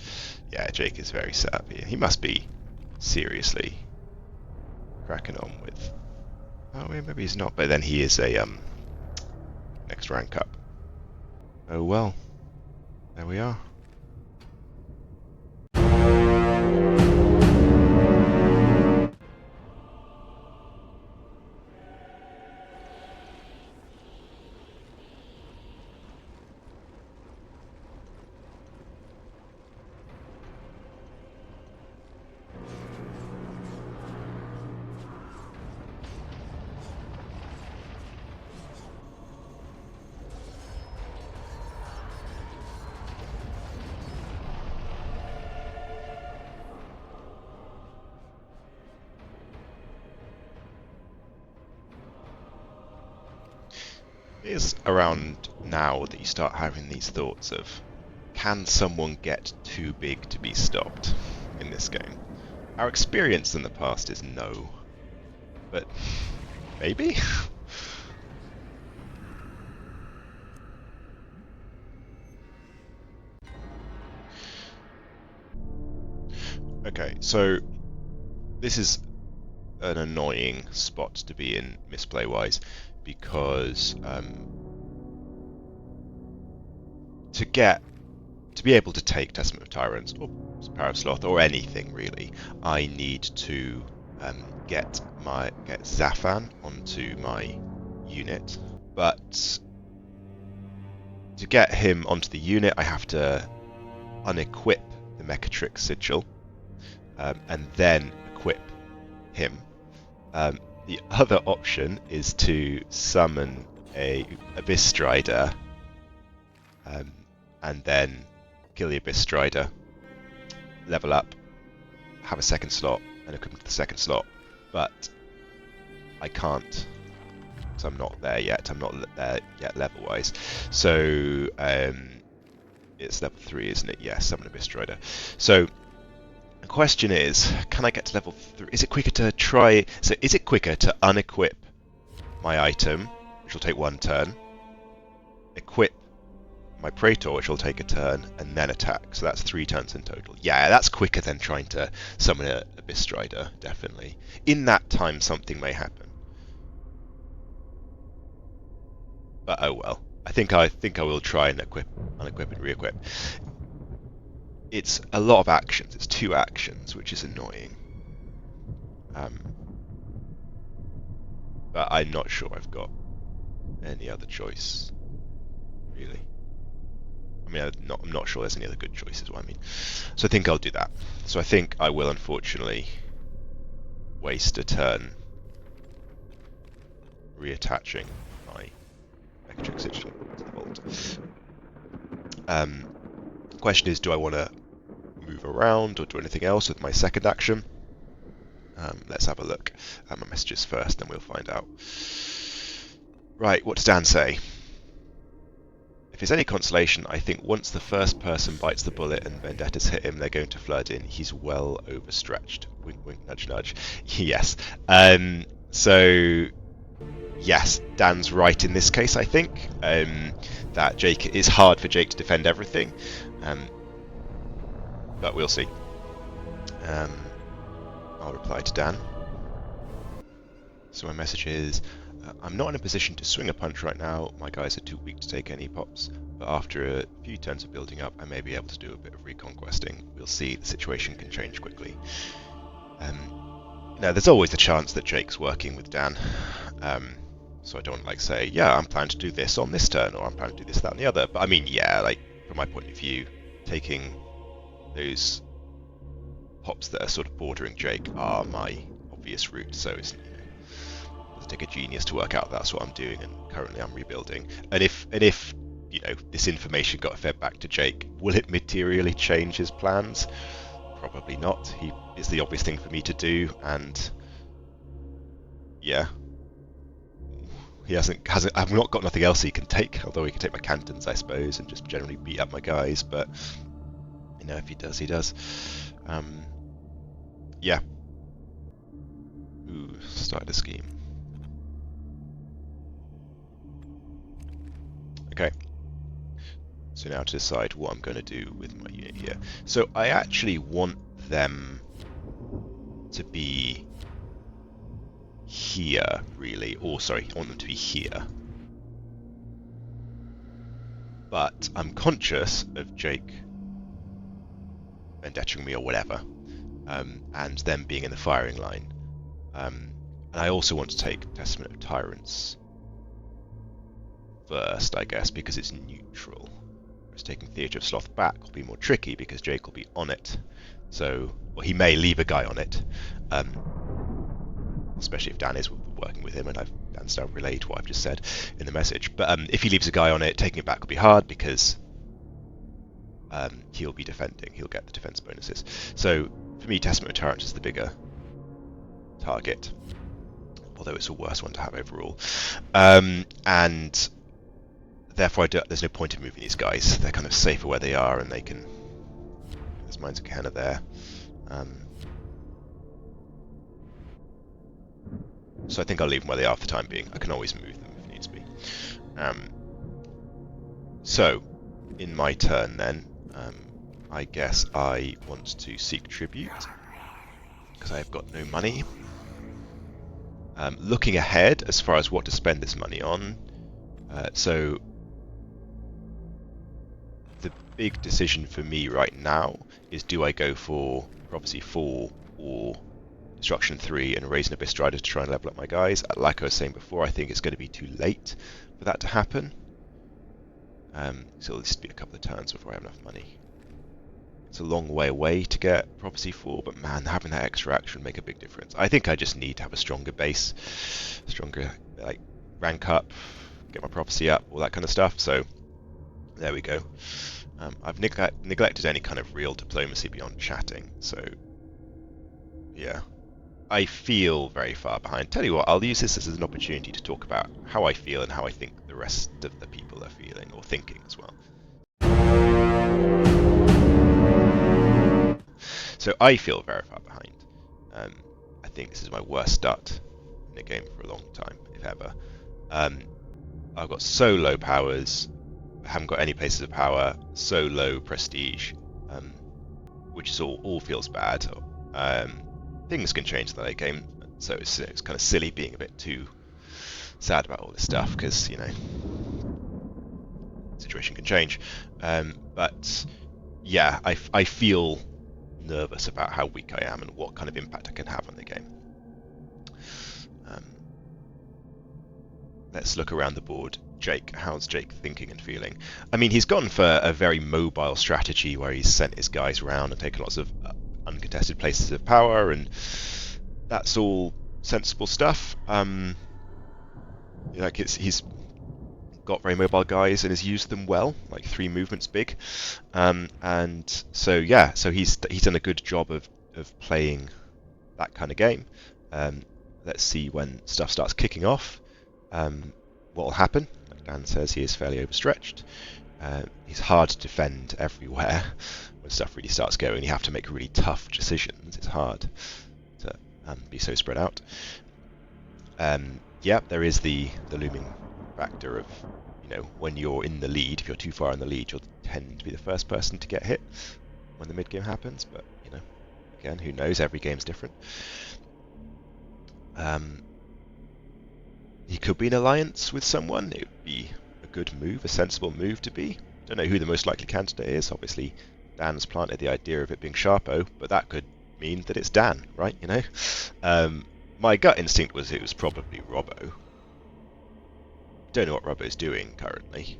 Yeah, Jake is very set up here. He must be seriously cracking on with... Oh, maybe he's not, but then he is a next rank up. Oh well, there we are. It's around now that you start having these thoughts of, can someone get too big to be stopped in this game? Our experience in the past is no, but maybe? Okay, so this is an annoying spot to be in misplay-wise, because to be able to take Testament of Tyrants or Power of Sloth or anything really, I need to get Zafan onto my unit. But to get him onto the unit, I have to unequip the Mechatrix Sigil and then equip him. The other option is to summon a Abyss Strider and then kill the Abyss Strider, level up, have a second slot, and equip him to the second slot. But I can't, because I'm not there yet. I'm not there yet level-wise. So it's level 3, isn't it? Yes, summon Abyss Strider. So the question is, can I get to level 3? Is it quicker to try? So is it quicker to unequip my item, which will take 1 turn, equip my Praetor, which will take a turn, and then attack? So that's 3 turns in total. Yeah, that's quicker than trying to summon a Abyss Strider, definitely. In that time, something may happen. But oh well. I think I will try and unequip and re-equip. It's a lot of actions. It's 2 actions, which is annoying. But I'm not sure I've got any other choice, really. I mean, I'm not sure there's any other good choices, what I mean. So I think I'll do that. So I think I will, unfortunately, waste a turn reattaching my Mechatrix Sigil to the vault. The question is, do I want to move around or do anything else with my second action? Let's have a look at my messages first, then we'll find out. Right, what does Dan say? If it's any consolation, I think once the first person bites the bullet and vendettas hit him, they're going to flood in. He's well overstretched. Wink, wink, nudge, nudge. Yes. So, yes, Dan's right in this case, I think. That Jake, it's hard for Jake to defend everything. But we'll see. I'll reply to Dan. So my message is, I'm not in a position to swing a punch right now. My guys are too weak to take any pops. But after a few turns of building up, I may be able to do a bit of reconquesting. We'll see. The situation can change quickly. Now, there's always the chance that Jake's working with Dan. So I don't like say, yeah, I'm planning to do this on this turn, or I'm planning to do this, that, and the other. But I mean, yeah, like from my point of view, taking those pops that are sort of bordering Jake are my obvious route. So it's, it'll take a genius to work out that's what I'm doing, and currently I'm rebuilding. And if this information got fed back to Jake, will it materially change his plans? Probably not. It's the obvious thing for me to do, and yeah, I've not got nothing else he can take. Although he can take my cantons, I suppose, and just generally beat up my guys. But if he does, he does. Yeah. Ooh, started a scheme. Okay. So now to decide what I'm going to do with my unit here. So I actually want them to be here, really. Or, sorry, I want them to be here. But I'm conscious of Jake vendettering me or whatever, and them being in the firing line. And I also want to take Testament of Tyrants first, I guess, because it's neutral. Whereas taking Theatre of Sloth back will be more tricky because Jake will be on it. So, well, he may leave a guy on it, especially if Dan is working with him, and Dan's now relayed what I've just said in the message. But if he leaves a guy on it, taking it back will be hard because he'll be defending. He'll get the defense bonuses. So for me, Testament of Tyrants is the bigger target, although it's a worse one to have overall. And therefore, there's no point in moving these guys. They're kind of safer where they are, and they can. There's Mines of Gehenna there. So I think I'll leave them where they are for the time being. I can always move them if needs be. So, in my turn then, I guess I want to seek tribute, because I have got no money. Looking ahead as far as what to spend this money on, so the big decision for me right now is, do I go for Prophecy 4 or Destruction 3 and raise an Abyss Strider to try and level up my guys? Like I was saying before, I think it's going to be too late for that to happen. So it'll just be a couple of turns before I have enough money. It's a long way away to get Prophecy 4, but man, having that extra action would make a big difference. I think I just need to have a stronger base, stronger, like, rank up, get my Prophecy up, all that kind of stuff. So there we go. I've neglected any kind of real diplomacy beyond chatting, so yeah. I feel very far behind. Tell you what, I'll use this as an opportunity to talk about how I feel and how I think the rest of the people are feeling, or thinking as well. So I feel very far behind. I think this is my worst start in a game for a long time, if ever. I've got so low powers, I haven't got any places of power, so low prestige, which is all feels bad. Things can change in the late game, so it's kind of silly being a bit too sad about all this stuff, because, you know, the situation can change. But yeah, I feel nervous about how weak I am and what kind of impact I can have on the game. Let's look around the board. Jake, how's Jake thinking and feeling? I mean, he's gone for a very mobile strategy where he's sent his guys around and taken lots of uncontested places of power, and that's all sensible stuff. Like, he's got very mobile guys and has used them well, like 3 movements big, and so yeah, so he's done a good job of playing that kind of game. Let's see when stuff starts kicking off, what will happen. Like Dan says, he is fairly overstretched. He's hard to defend everywhere. When stuff really starts going, you have to make really tough decisions. It's hard to be so spread out. Yeah, there is the looming factor of, you know, when you're in the lead, if you're too far in the lead, you'll tend to be the first person to get hit when the mid game happens. But, you know, again, who knows? Every game's different. He could be in alliance with someone. It would be a good move, a sensible move to be. Don't know who the most likely candidate is. Obviously, Dan's planted the idea of it being Sharpo, but that could mean that it's Dan, right? You know, my gut instinct was it was probably Robbo. Don't know what Robbo's doing currently.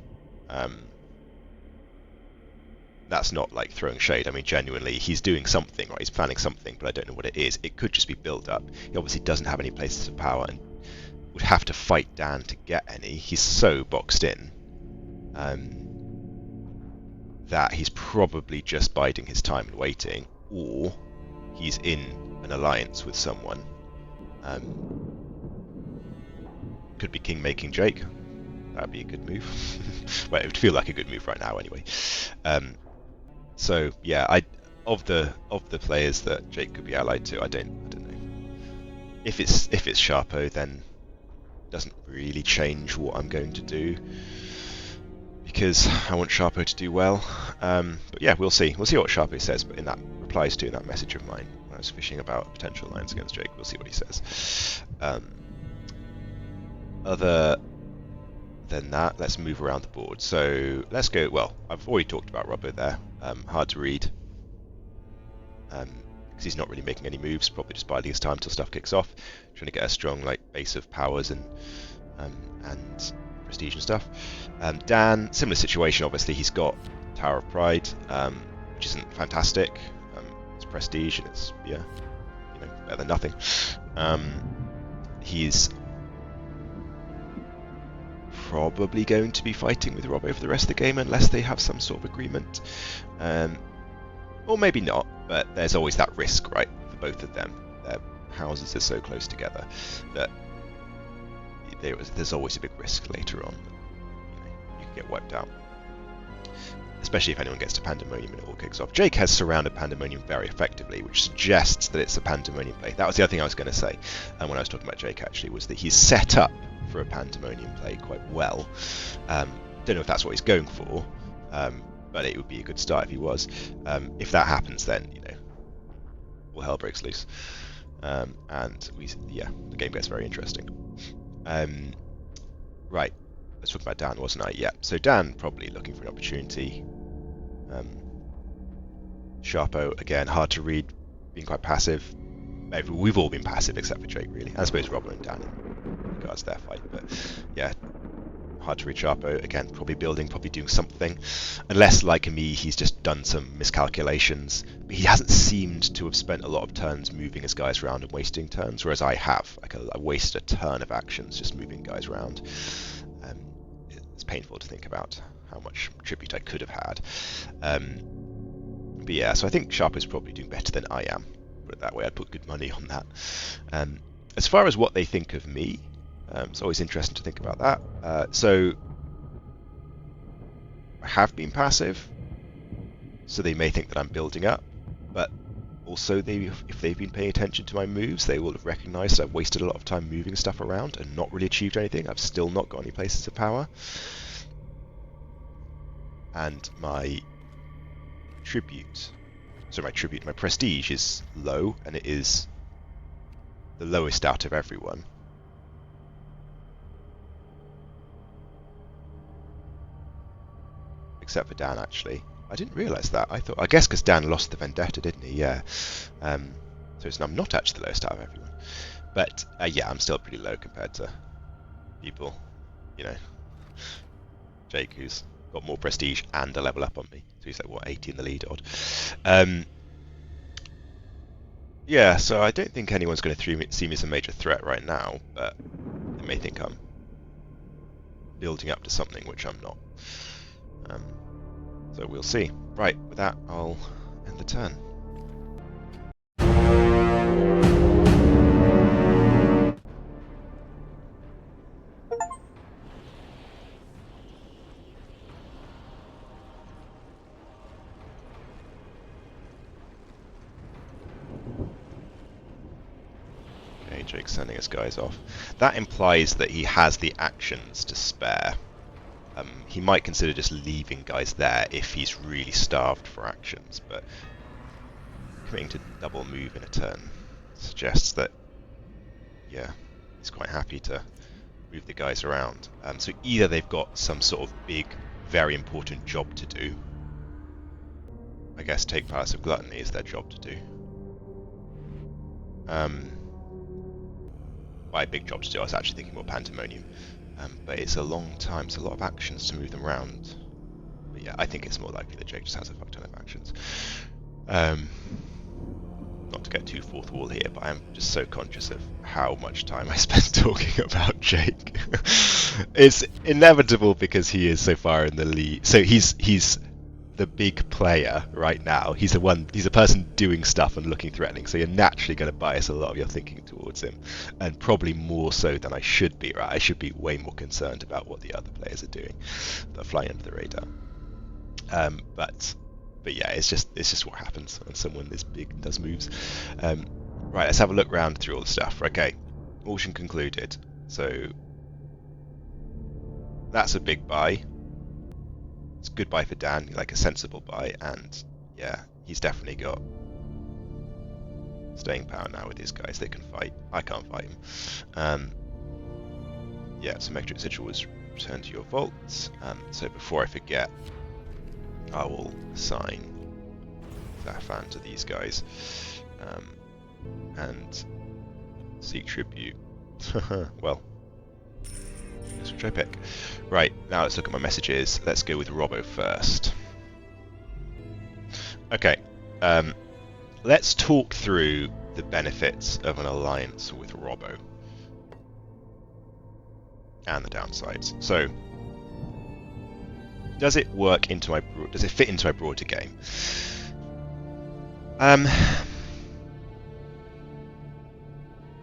That's not like throwing shade. I mean, genuinely, he's doing something, right? He's planning something, but I don't know what it is. It could just be build up. He obviously doesn't have any places of power and would have to fight Dan to get any. He's so boxed in that he's probably just biding his time and waiting, or he's in an alliance with someone. Could be king making Jake. That'd be a good move. Well, it would feel like a good move right now, anyway. So yeah, of the players that Jake could be allied to, I don't know. If it's Sharpo, then it doesn't really change what I'm going to do, because I want Sharpo to do well. But yeah, we'll see. We'll see what Sharpo says. But in that message of mine when I was fishing about potential lines against Jake, we'll see what he says. Other than that, let's move around the board. So let's go. Well, I've already talked about Robbo there. Hard to read because he's not really making any moves. Probably just biding his time until stuff kicks off, trying to get a strong base of powers and prestige and stuff. Dan, similar situation. Obviously, he's got Tower of Pride, which isn't fantastic. It's prestige and it's better than nothing. He's probably going to be fighting with Robbo for the rest of the game unless they have some sort of agreement, or maybe not, but there's always that risk, right, for both of them. Their houses are so close together that there's always a big risk later on. You get wiped out. Especially if anyone gets to Pandemonium and it all kicks off. Jake has surrounded Pandemonium very effectively, which suggests that it's a Pandemonium play. That was the other thing I was going to say when I was talking about Jake, actually, was that he's set up for a Pandemonium play quite well. Don't know if that's what he's going for, but it would be a good start if he was. If that happens, then, you know, all hell breaks loose. And the game gets very interesting. Right. I was talking about Dan, wasn't I? Yeah. So Dan probably looking for an opportunity. Sharpo, again, hard to read, being quite passive. Maybe we've all been passive except for Jake, really. I suppose Robin and Dan in regards to their fight. But yeah, hard to read Sharpo. Again, probably building, probably doing something. Unless, like me, he's just done some miscalculations. But he hasn't seemed to have spent a lot of turns moving his guys around and wasting turns, whereas I have. Like, I wasted a ton of actions just moving guys around. It's painful to think about how much tribute I could have had. But yeah, so I think Sharp is probably doing better than I am. Put it that way, I'd put good money on that. As far as what they think of me, it's always interesting to think about that. So I have been passive, so they may think that I'm building up, but also if they've been paying attention to my moves, they will have recognised that I've wasted a lot of time moving stuff around and not really achieved anything. I've still not got any places of power. And my prestige is low, and it is the lowest out of everyone. Except for Dan, actually. I didn't realise that. I guess because Dan lost the Vendetta, didn't he? Yeah. So I'm not actually the lowest out of everyone. But yeah, I'm still pretty low compared to people. You know, Jake, who's got more prestige and a level up on me. So he's like, what, 80 in the lead odd. Yeah, so I don't think anyone's going to see me as a major threat right now, but they may think I'm building up to something which I'm not. So we'll see. Right, with that, I'll end the turn. Okay, Jake's sending his guys off. That implies that he has the actions to spare. He might consider just leaving guys there if he's really starved for actions, but committing to double move in a turn suggests that, yeah, he's quite happy to move the guys around. So either they've got some sort of big, very important job to do. I guess take Palace of Gluttony is their job to do. By a big job to do, I was actually thinking more Pandemonium. But it's a long time, it's a lot of actions to move them around. But yeah, I think it's more likely that Jake just has a fuck ton of actions. Not to get too fourth wall here, but I'm just so conscious of how much time I spent talking about Jake. It's inevitable because he is so far in the lead. So he's the big player right now. He's the person doing stuff and looking threatening, so you're naturally going to bias a lot of your thinking towards him, and probably more so than I should be, right? I should be way more concerned about what the other players are doing that are flying under the radar. But yeah, it's just what happens when someone this big does moves. Right, let's have a look round through all the stuff. Okay, auction concluded. So that's a big buy. It's a good buy for Dan, like a sensible buy, and yeah, he's definitely got staying power now with his guys. They can fight. I can't fight him. Yeah, so Metric Sigil was returned to your vaults. So before I forget, I will assign Zafan to these guys and seek tribute. Well, which I pick. Right, now let's look at my messages. Let's go with Robbo first. Okay, let's talk through the benefits of an alliance with Robbo and the downsides. So, does it work into my? Does it fit into my broader game?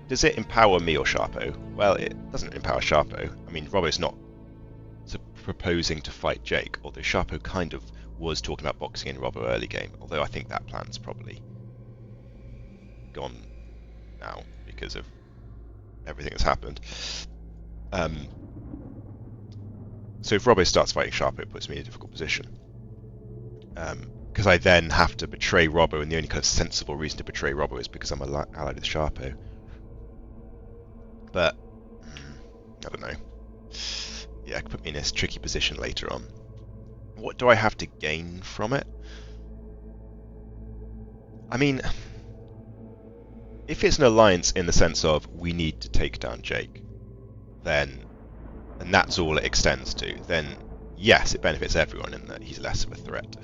Does it empower me or Sharpo? Well, it doesn't empower Sharpo. I mean, Robbo's not proposing to fight Jake, although Sharpo kind of was talking about boxing in Robbo early game, although I think that plan's probably gone now because of everything that's happened. So if Robbo starts fighting Sharpo, it puts me in a difficult position. Because I then have to betray Robbo, and the only kind of sensible reason to betray Robbo is because I'm allied with Sharpo. But, I don't know. Yeah, it could put me in this tricky position later on. What do I have to gain from it? I mean, if it's an alliance in the sense of we need to take down Jake, then, and that's all it extends to, then yes, it benefits everyone in that he's less of a threat.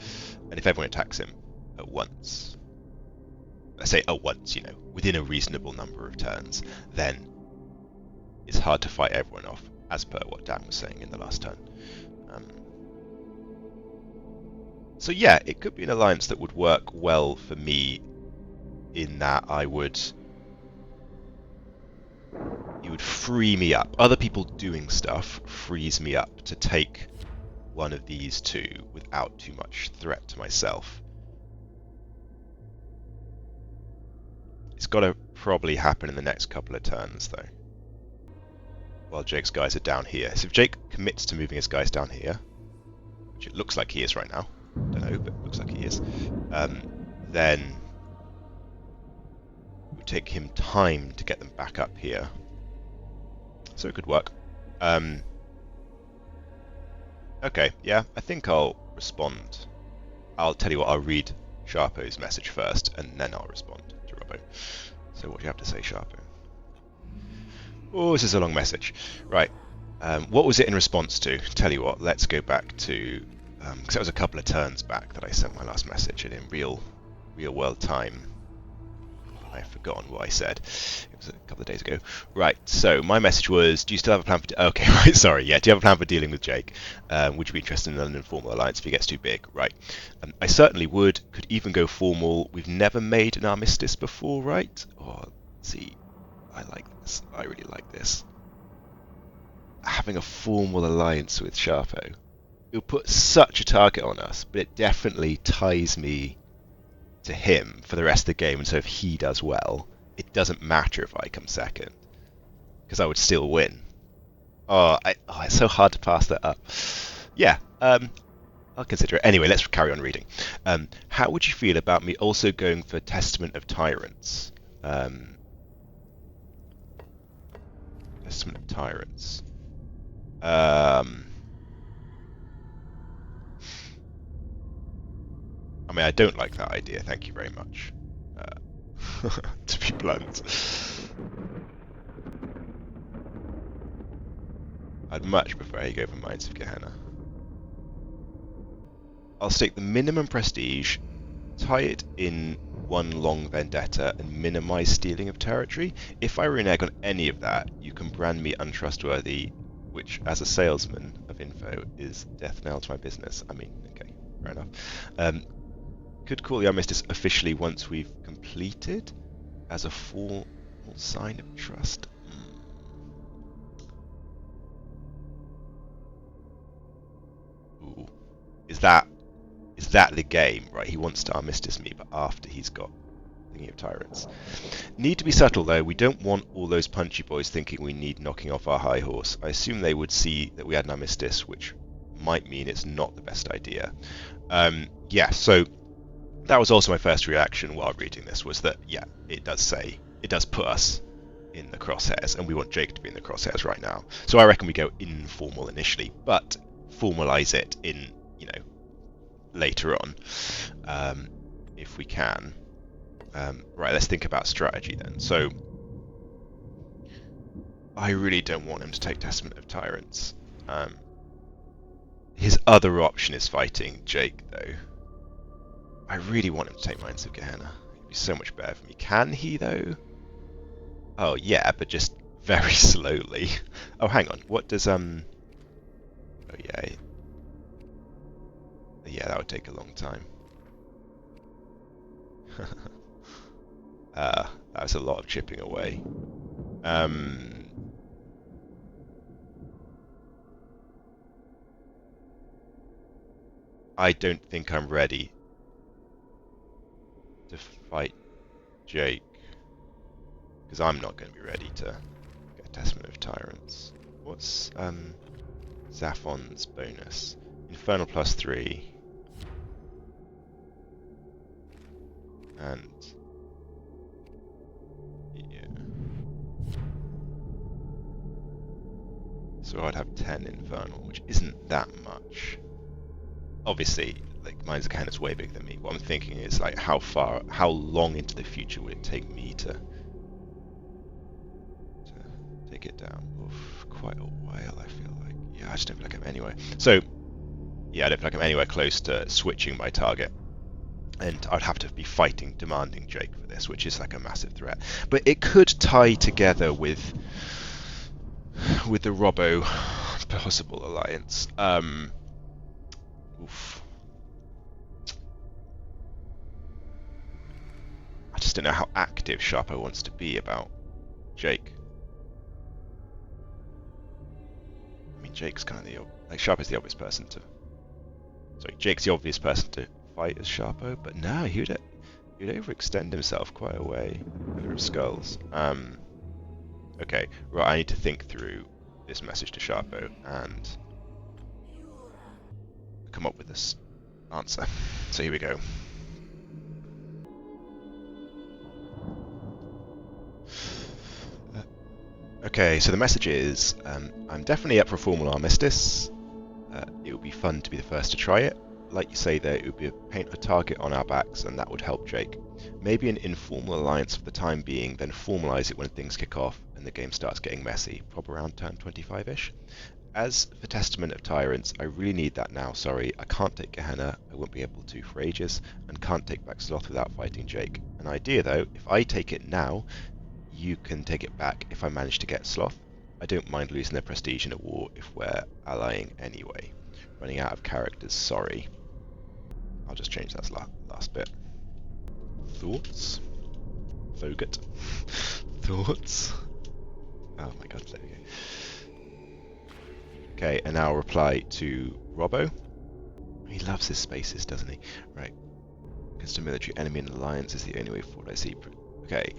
And if everyone attacks him at once, let's say at once, you know, within a reasonable number of turns, then it's hard to fight everyone off, as per what Dan was saying in the last turn. So yeah, it could be an alliance that would work well for me in that it would free me up. Other people doing stuff frees me up to take one of these two without too much threat to myself. It's got to probably happen in the next couple of turns, though. While Jake's guys are down here. So if Jake commits to moving his guys down here, which it looks like he is right now, don't know, but it looks like he is, then it would take him time to get them back up here. So it could work. Okay, yeah, I think I'll respond. I'll tell you what, I'll read Sharpo's message first, and then I'll respond to Robbo. So what do you have to say, Sharpo? Oh, this is a long message. Right. What was it in response to? Tell you what, let's go back to... because that was a couple of turns back that I sent my last message, and in real world time, I've forgotten what I said. It was a couple of days ago. Right, so my message was, do you still have a plan for... Okay, right, sorry, yeah. Do you have a plan for dealing with Jake? Would you be interested in an informal alliance if he gets too big? Right. I certainly would. Could even go formal. We've never made an armistice before, right? Oh, see... I like this. I really like this. Having a formal alliance with Sharpo. It'll put such a target on us, but it definitely ties me to him for the rest of the game, and so if he does well, it doesn't matter if I come second, because I would still win. It's so hard to pass that up. Yeah, I'll consider it. Anyway, let's carry on reading. How would you feel about me also going for Testament of Tyrants? Testament of Tyrants. I mean, I don't like that idea, thank you very much. To be blunt. I'd much prefer he go for Mines of Gehenna. I'll stake the minimum prestige, tie it in one long vendetta, and minimize stealing of territory. If I renege on any of that, you can brand me untrustworthy, which, as a salesman of info, is death knell to my business. I mean, okay, fair enough. Could call the armistice officially once we've completed, as a formal sign of trust. Ooh. Is that the game? Right, he wants to armistice me, but after he's got Thinking of Tyrants. Need to be subtle, though. We don't want all those punchy boys thinking we need knocking off our high horse. I assume they would see that we had an armistice, which might mean it's not the best idea. Yeah, so that was also my first reaction while reading this, was that, yeah, it does put us in the crosshairs, and we want Jake to be in the crosshairs right now. So I reckon we go informal initially, but formalize it in, later on, if we can. Right, let's think about strategy then. So, I really don't want him to take Testament of Tyrants. His other option is fighting Jake, though. I really want him to take Mines of Gehenna. It'd be so much better for me. Can he, though? Oh, yeah, but just very slowly. Oh, hang on. What does, Oh, yeah. Yeah, that would take a long time. That was a lot of chipping away. I don't think I'm ready to fight Jake, because I'm not going to be ready to get a Testament of Tyrants. What's Zaphon's bonus? Infernal +3. And yeah. So I'd have 10 Infernal, which isn't that much. Obviously, like, mine's account is way bigger than me. What I'm thinking is, like, how long into the future would it take me to take it down? Oof, quite a while, I feel like. Yeah, I just don't feel like I'm anywhere. So, yeah, I don't feel like I'm anywhere close to switching my target. And I'd have to be fighting, demanding Jake for this, which is like a massive threat. But it could tie together with the Robbo possible alliance. Oof. I just don't know how active Sharpo wants to be about Jake. I mean, Jake's kind of Sharpo's the obvious person to. Sorry, Jake's the obvious person to fight as Sharpo, but no, he'd overextend himself quite a way. Pillar of Skulls. Okay, right. I need to think through this message to Sharpo and come up with this answer. So here we go. Okay, so the message is, I'm definitely up for a formal armistice. It would be fun to be the first to try it. Like you say there, it would be paint a target on our backs, and that would help Jake. Maybe an informal alliance for the time being, then formalise it when things kick off and the game starts getting messy, probably around turn 25-ish. As for Testament of Tyrants, I really need that now, sorry. I can't take Gehenna, I won't be able to for ages, and can't take back Sloth without fighting Jake. An idea though, if I take it now, you can take it back if I manage to get Sloth. I don't mind losing their prestige in a war if we're allying anyway. Running out of characters, sorry. I'll just change that last bit. Thoughts? Fogut. Thoughts? Oh my god, there we go. Okay, and now I'll reply to Robbo. He loves his spaces, doesn't he? Right. Against a military enemy and alliance is the only way forward I see. Okay.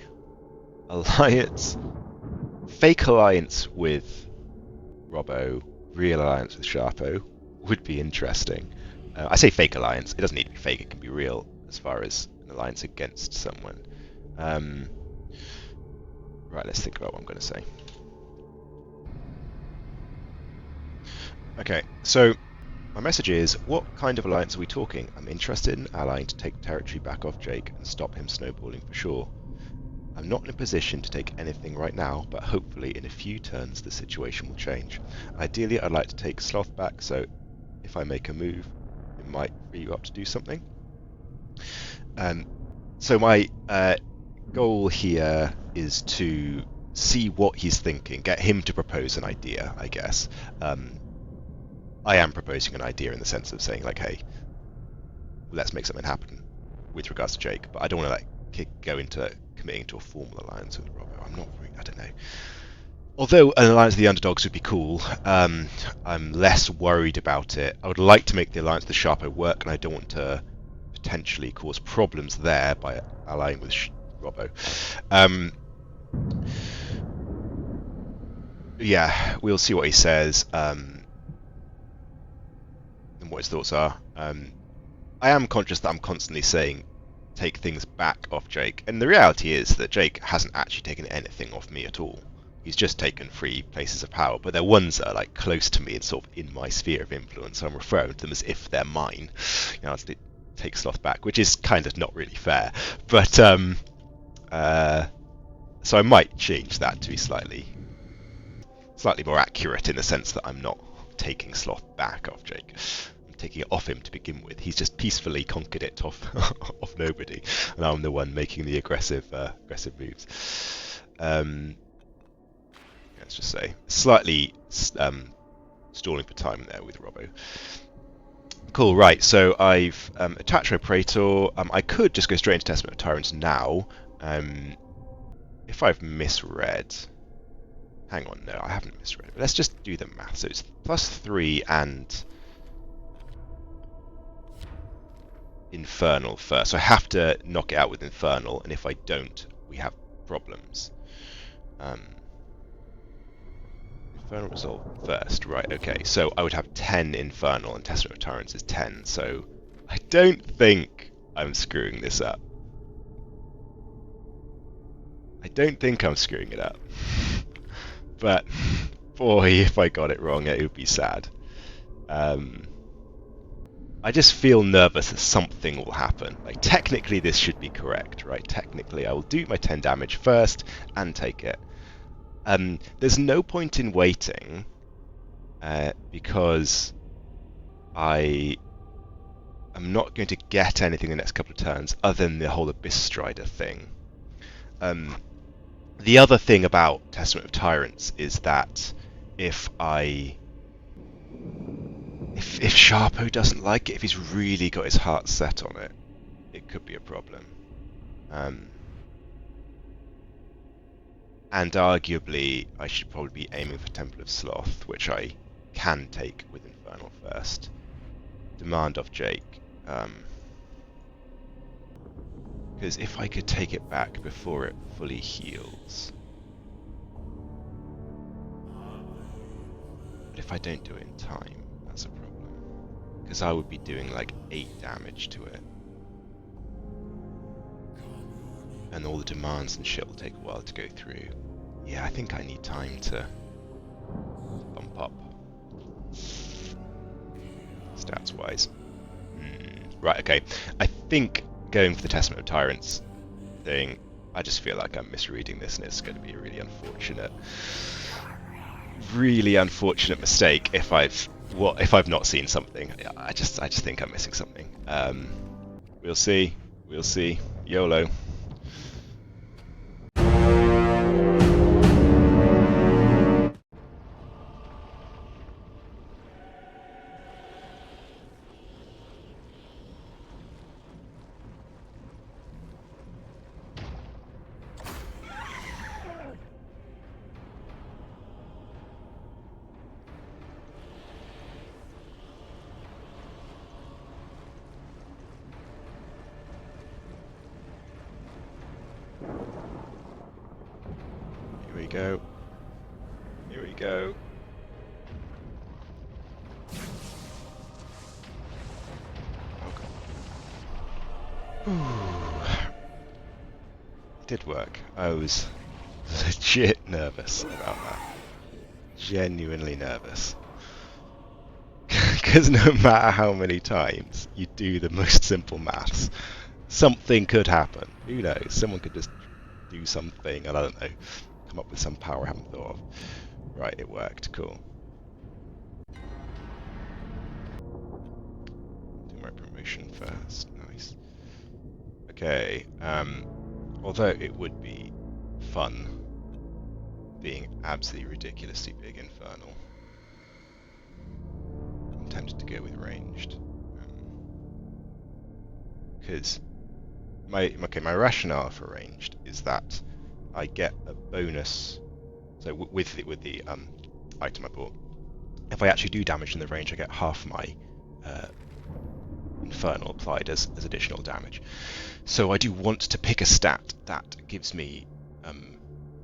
Alliance. Fake alliance with Robbo. Real alliance with Sharpo would be interesting. I say fake alliance. It doesn't need to be fake. It can be real as far as an alliance against someone. Right, let's think about what I'm going to say. Okay, so my message is, what kind of alliance are we talking? I'm interested in allying to take territory back off Jake and stop him snowballing for sure. I'm not in a position to take anything right now, but hopefully in a few turns the situation will change. Ideally, I'd like to take Sloth back, so if I make a move, it might free you up to do something. So my goal here is to see what he's thinking, get him to propose an idea, I guess. I am proposing an idea in the sense of saying, like, hey, let's make something happen with regards to Jake, but I don't want to go into committing to a formal alliance with Robbo. I don't know. Although an alliance with the underdogs would be cool, I'm less worried about it. I would like to make the alliance with Sharpo work, and I don't want to potentially cause problems there by allying with Robbo. Yeah, we'll see what he says. And what his thoughts are. I am conscious that I'm constantly saying take things back off Jake, and the reality is that Jake hasn't actually taken anything off me at all. He's just taken 3 places of power, but they're ones that are like close to me and sort of in my sphere of influence, so I'm referring to them as if they're mine. You know, to take Sloth back, which is kind of not really fair. But so I might change that to be slightly more accurate in the sense that I'm not taking Sloth back off Jake. I'm taking it off him to begin with. He's just peacefully conquered it off off nobody, and I'm the one making the aggressive moves. Let's just say slightly stalling for time there with Robbo. Cool, right, so I've attached my Praetor. I could just go straight into Testament of Tyrants now. If I've misread... Hang on, no, I haven't misread. But let's just do the math. So it's +3 and Infernal first. So I have to knock it out with Infernal, and if I don't, we have problems. Infernal Resolve first, right, okay. So I would have 10 Infernal, and Testament of Tyrants is 10, so I don't think I'm screwing this up. I don't think I'm screwing it up. But, boy, if I got it wrong, it would be sad. I just feel nervous that something will happen. Like, technically this should be correct, right? Technically I will do my 10 damage first and take it. There's no point in waiting, because I am not going to get anything in the next couple of turns other than the whole Abyss Strider thing. The other thing about Testament of Tyrants is that if Sharpo doesn't like it, if he's really got his heart set on it, it could be a problem. And arguably, I should probably be aiming for Temple of Sloth, which I can take with Infernal first. Demand of Jake. Because if I could take it back before it fully heals. But if I don't do it in time, that's a problem. Because I would be doing like 8 damage to it. And all the demands and shit will take a while to go through. Yeah, I think I need time to bump up. Stats wise. Right, okay. I think going for the Testament of Tyrants thing, I just feel like I'm misreading this and it's going to be a really unfortunate mistake if I've not seen something. I just think I'm missing something. We'll see. YOLO. Here we go. It did work. I was legit nervous about that. Genuinely nervous. Because no matter how many times you do the most simple maths, something could happen. Who knows? Someone could just do something, and I don't know, come up with some power I haven't thought of. Right, it worked. Cool. Do my promotion first. Nice. Okay. Although it would be fun being absolutely ridiculously big Infernal, I'm tempted to go with ranged. Because my rationale for ranged is that I get a bonus. So with the item I bought, if I actually do damage in the range, I get half my Infernal applied as additional damage. So I do want to pick a stat that gives me a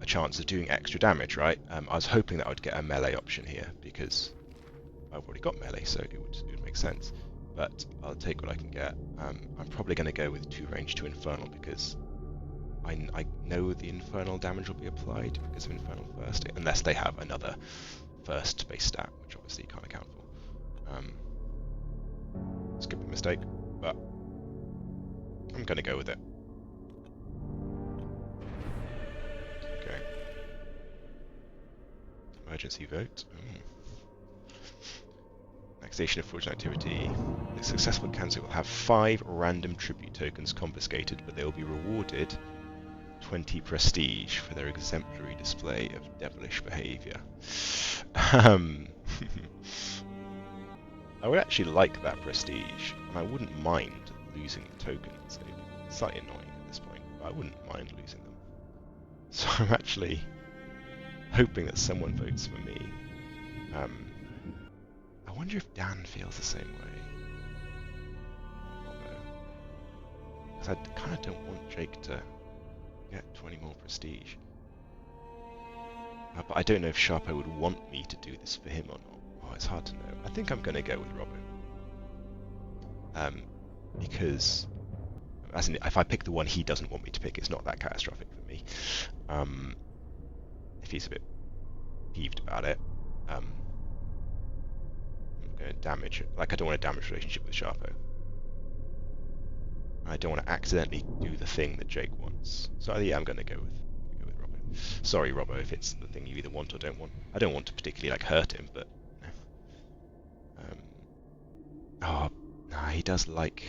chance of doing extra damage, right? I was hoping that I would get a melee option here because I've already got melee, so it would make sense. But I'll take what I can get. I'm probably going to go with 2 range, 2 Infernal because I know the Infernal damage will be applied because of Infernal first, unless they have another first base stat, which obviously you can't account for. It's a good mistake, but I'm going to go with it. Okay. Emergency vote. Annexation of fraudulent activity. The successful candidate will have 5 random tribute tokens confiscated, but they will be rewarded 20 prestige for their exemplary display of devilish behaviour. I would actually like that prestige, and I wouldn't mind losing the tokens. It's slightly annoying at this point, but I wouldn't mind losing them. So I'm actually hoping that someone votes for me. I wonder if Dan feels the same way. I kind of don't want Jake to get 20 more prestige. But I don't know if Sharpo would want me to do this for him or not. Oh, it's hard to know. I think I'm going to go with Robbo. Because, as in, if I pick the one he doesn't want me to pick, it's not that catastrophic for me. If he's a bit peeved about it, I'm going to damage it. Like, I don't want to damage relationship with Sharpo. I don't want to accidentally do the thing that Jake wants. So yeah, I'm going to go with Robbo. Sorry, Robbo, if it's the thing you either want or don't want. I don't want to particularly like hurt him, but oh, nah, he does like.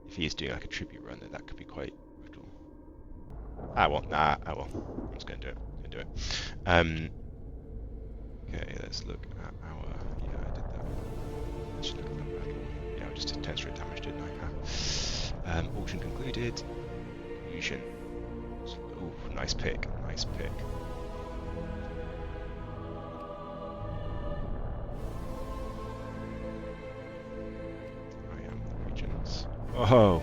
If he is doing like a tribute run, then that could be quite brutal. Well. I'm just going to do it. Okay, let's look at our. Yeah, I did that. Let's look at that battle. Yeah, I just did 10 straight damage, didn't I? Auction concluded. Fusion. Ooh, nice pick. Nice pick. I am the regions. Oh!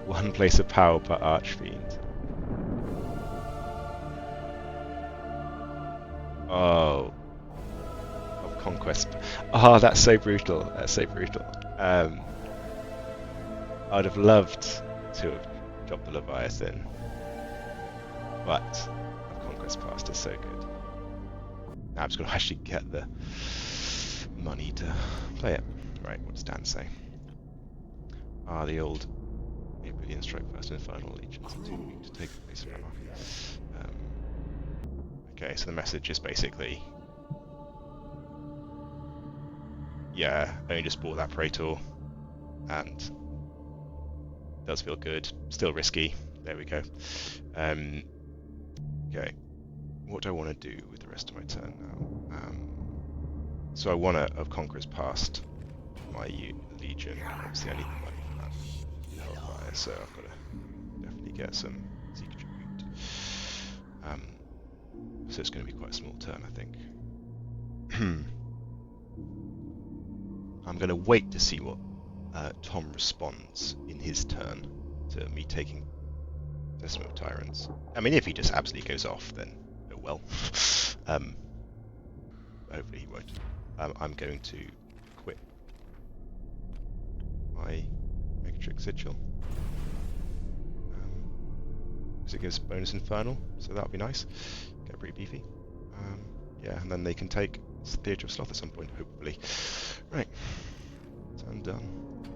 One place of power per Archfiend. Oh. Of conquest. Oh, that's so brutal. That's so brutal. I'd have loved to have dropped the Leviathan, but Conquest Past is so good. Now I'm just going to actually get the money to play it. Right, what does Dan say? The old 8 billion strike first Infernal Legions are too weak to take the place of Anarchy. Okay, so the message is basically, yeah, I only just bought that Praetor, and does feel good. Still risky. There we go. Okay. What do I want to do with the rest of my turn now? So I want to have Conqueror's Past my Legion. Obviously, I need the money for that. Hellfire, so I've got to definitely get some Seek Tribute. So it's going to be quite a small turn, I think. I'm going to wait to see what Tom responds in his turn to me taking Decimal Tyrants. I mean, if he just absolutely goes off, then oh well. Hopefully he won't. I'm going to quit my Megatrix Sigil. Because it gives bonus Infernal, so that'll be nice. Get pretty beefy. Yeah, and then they can take Theatre of Sloth at some point, hopefully. Right, turn done.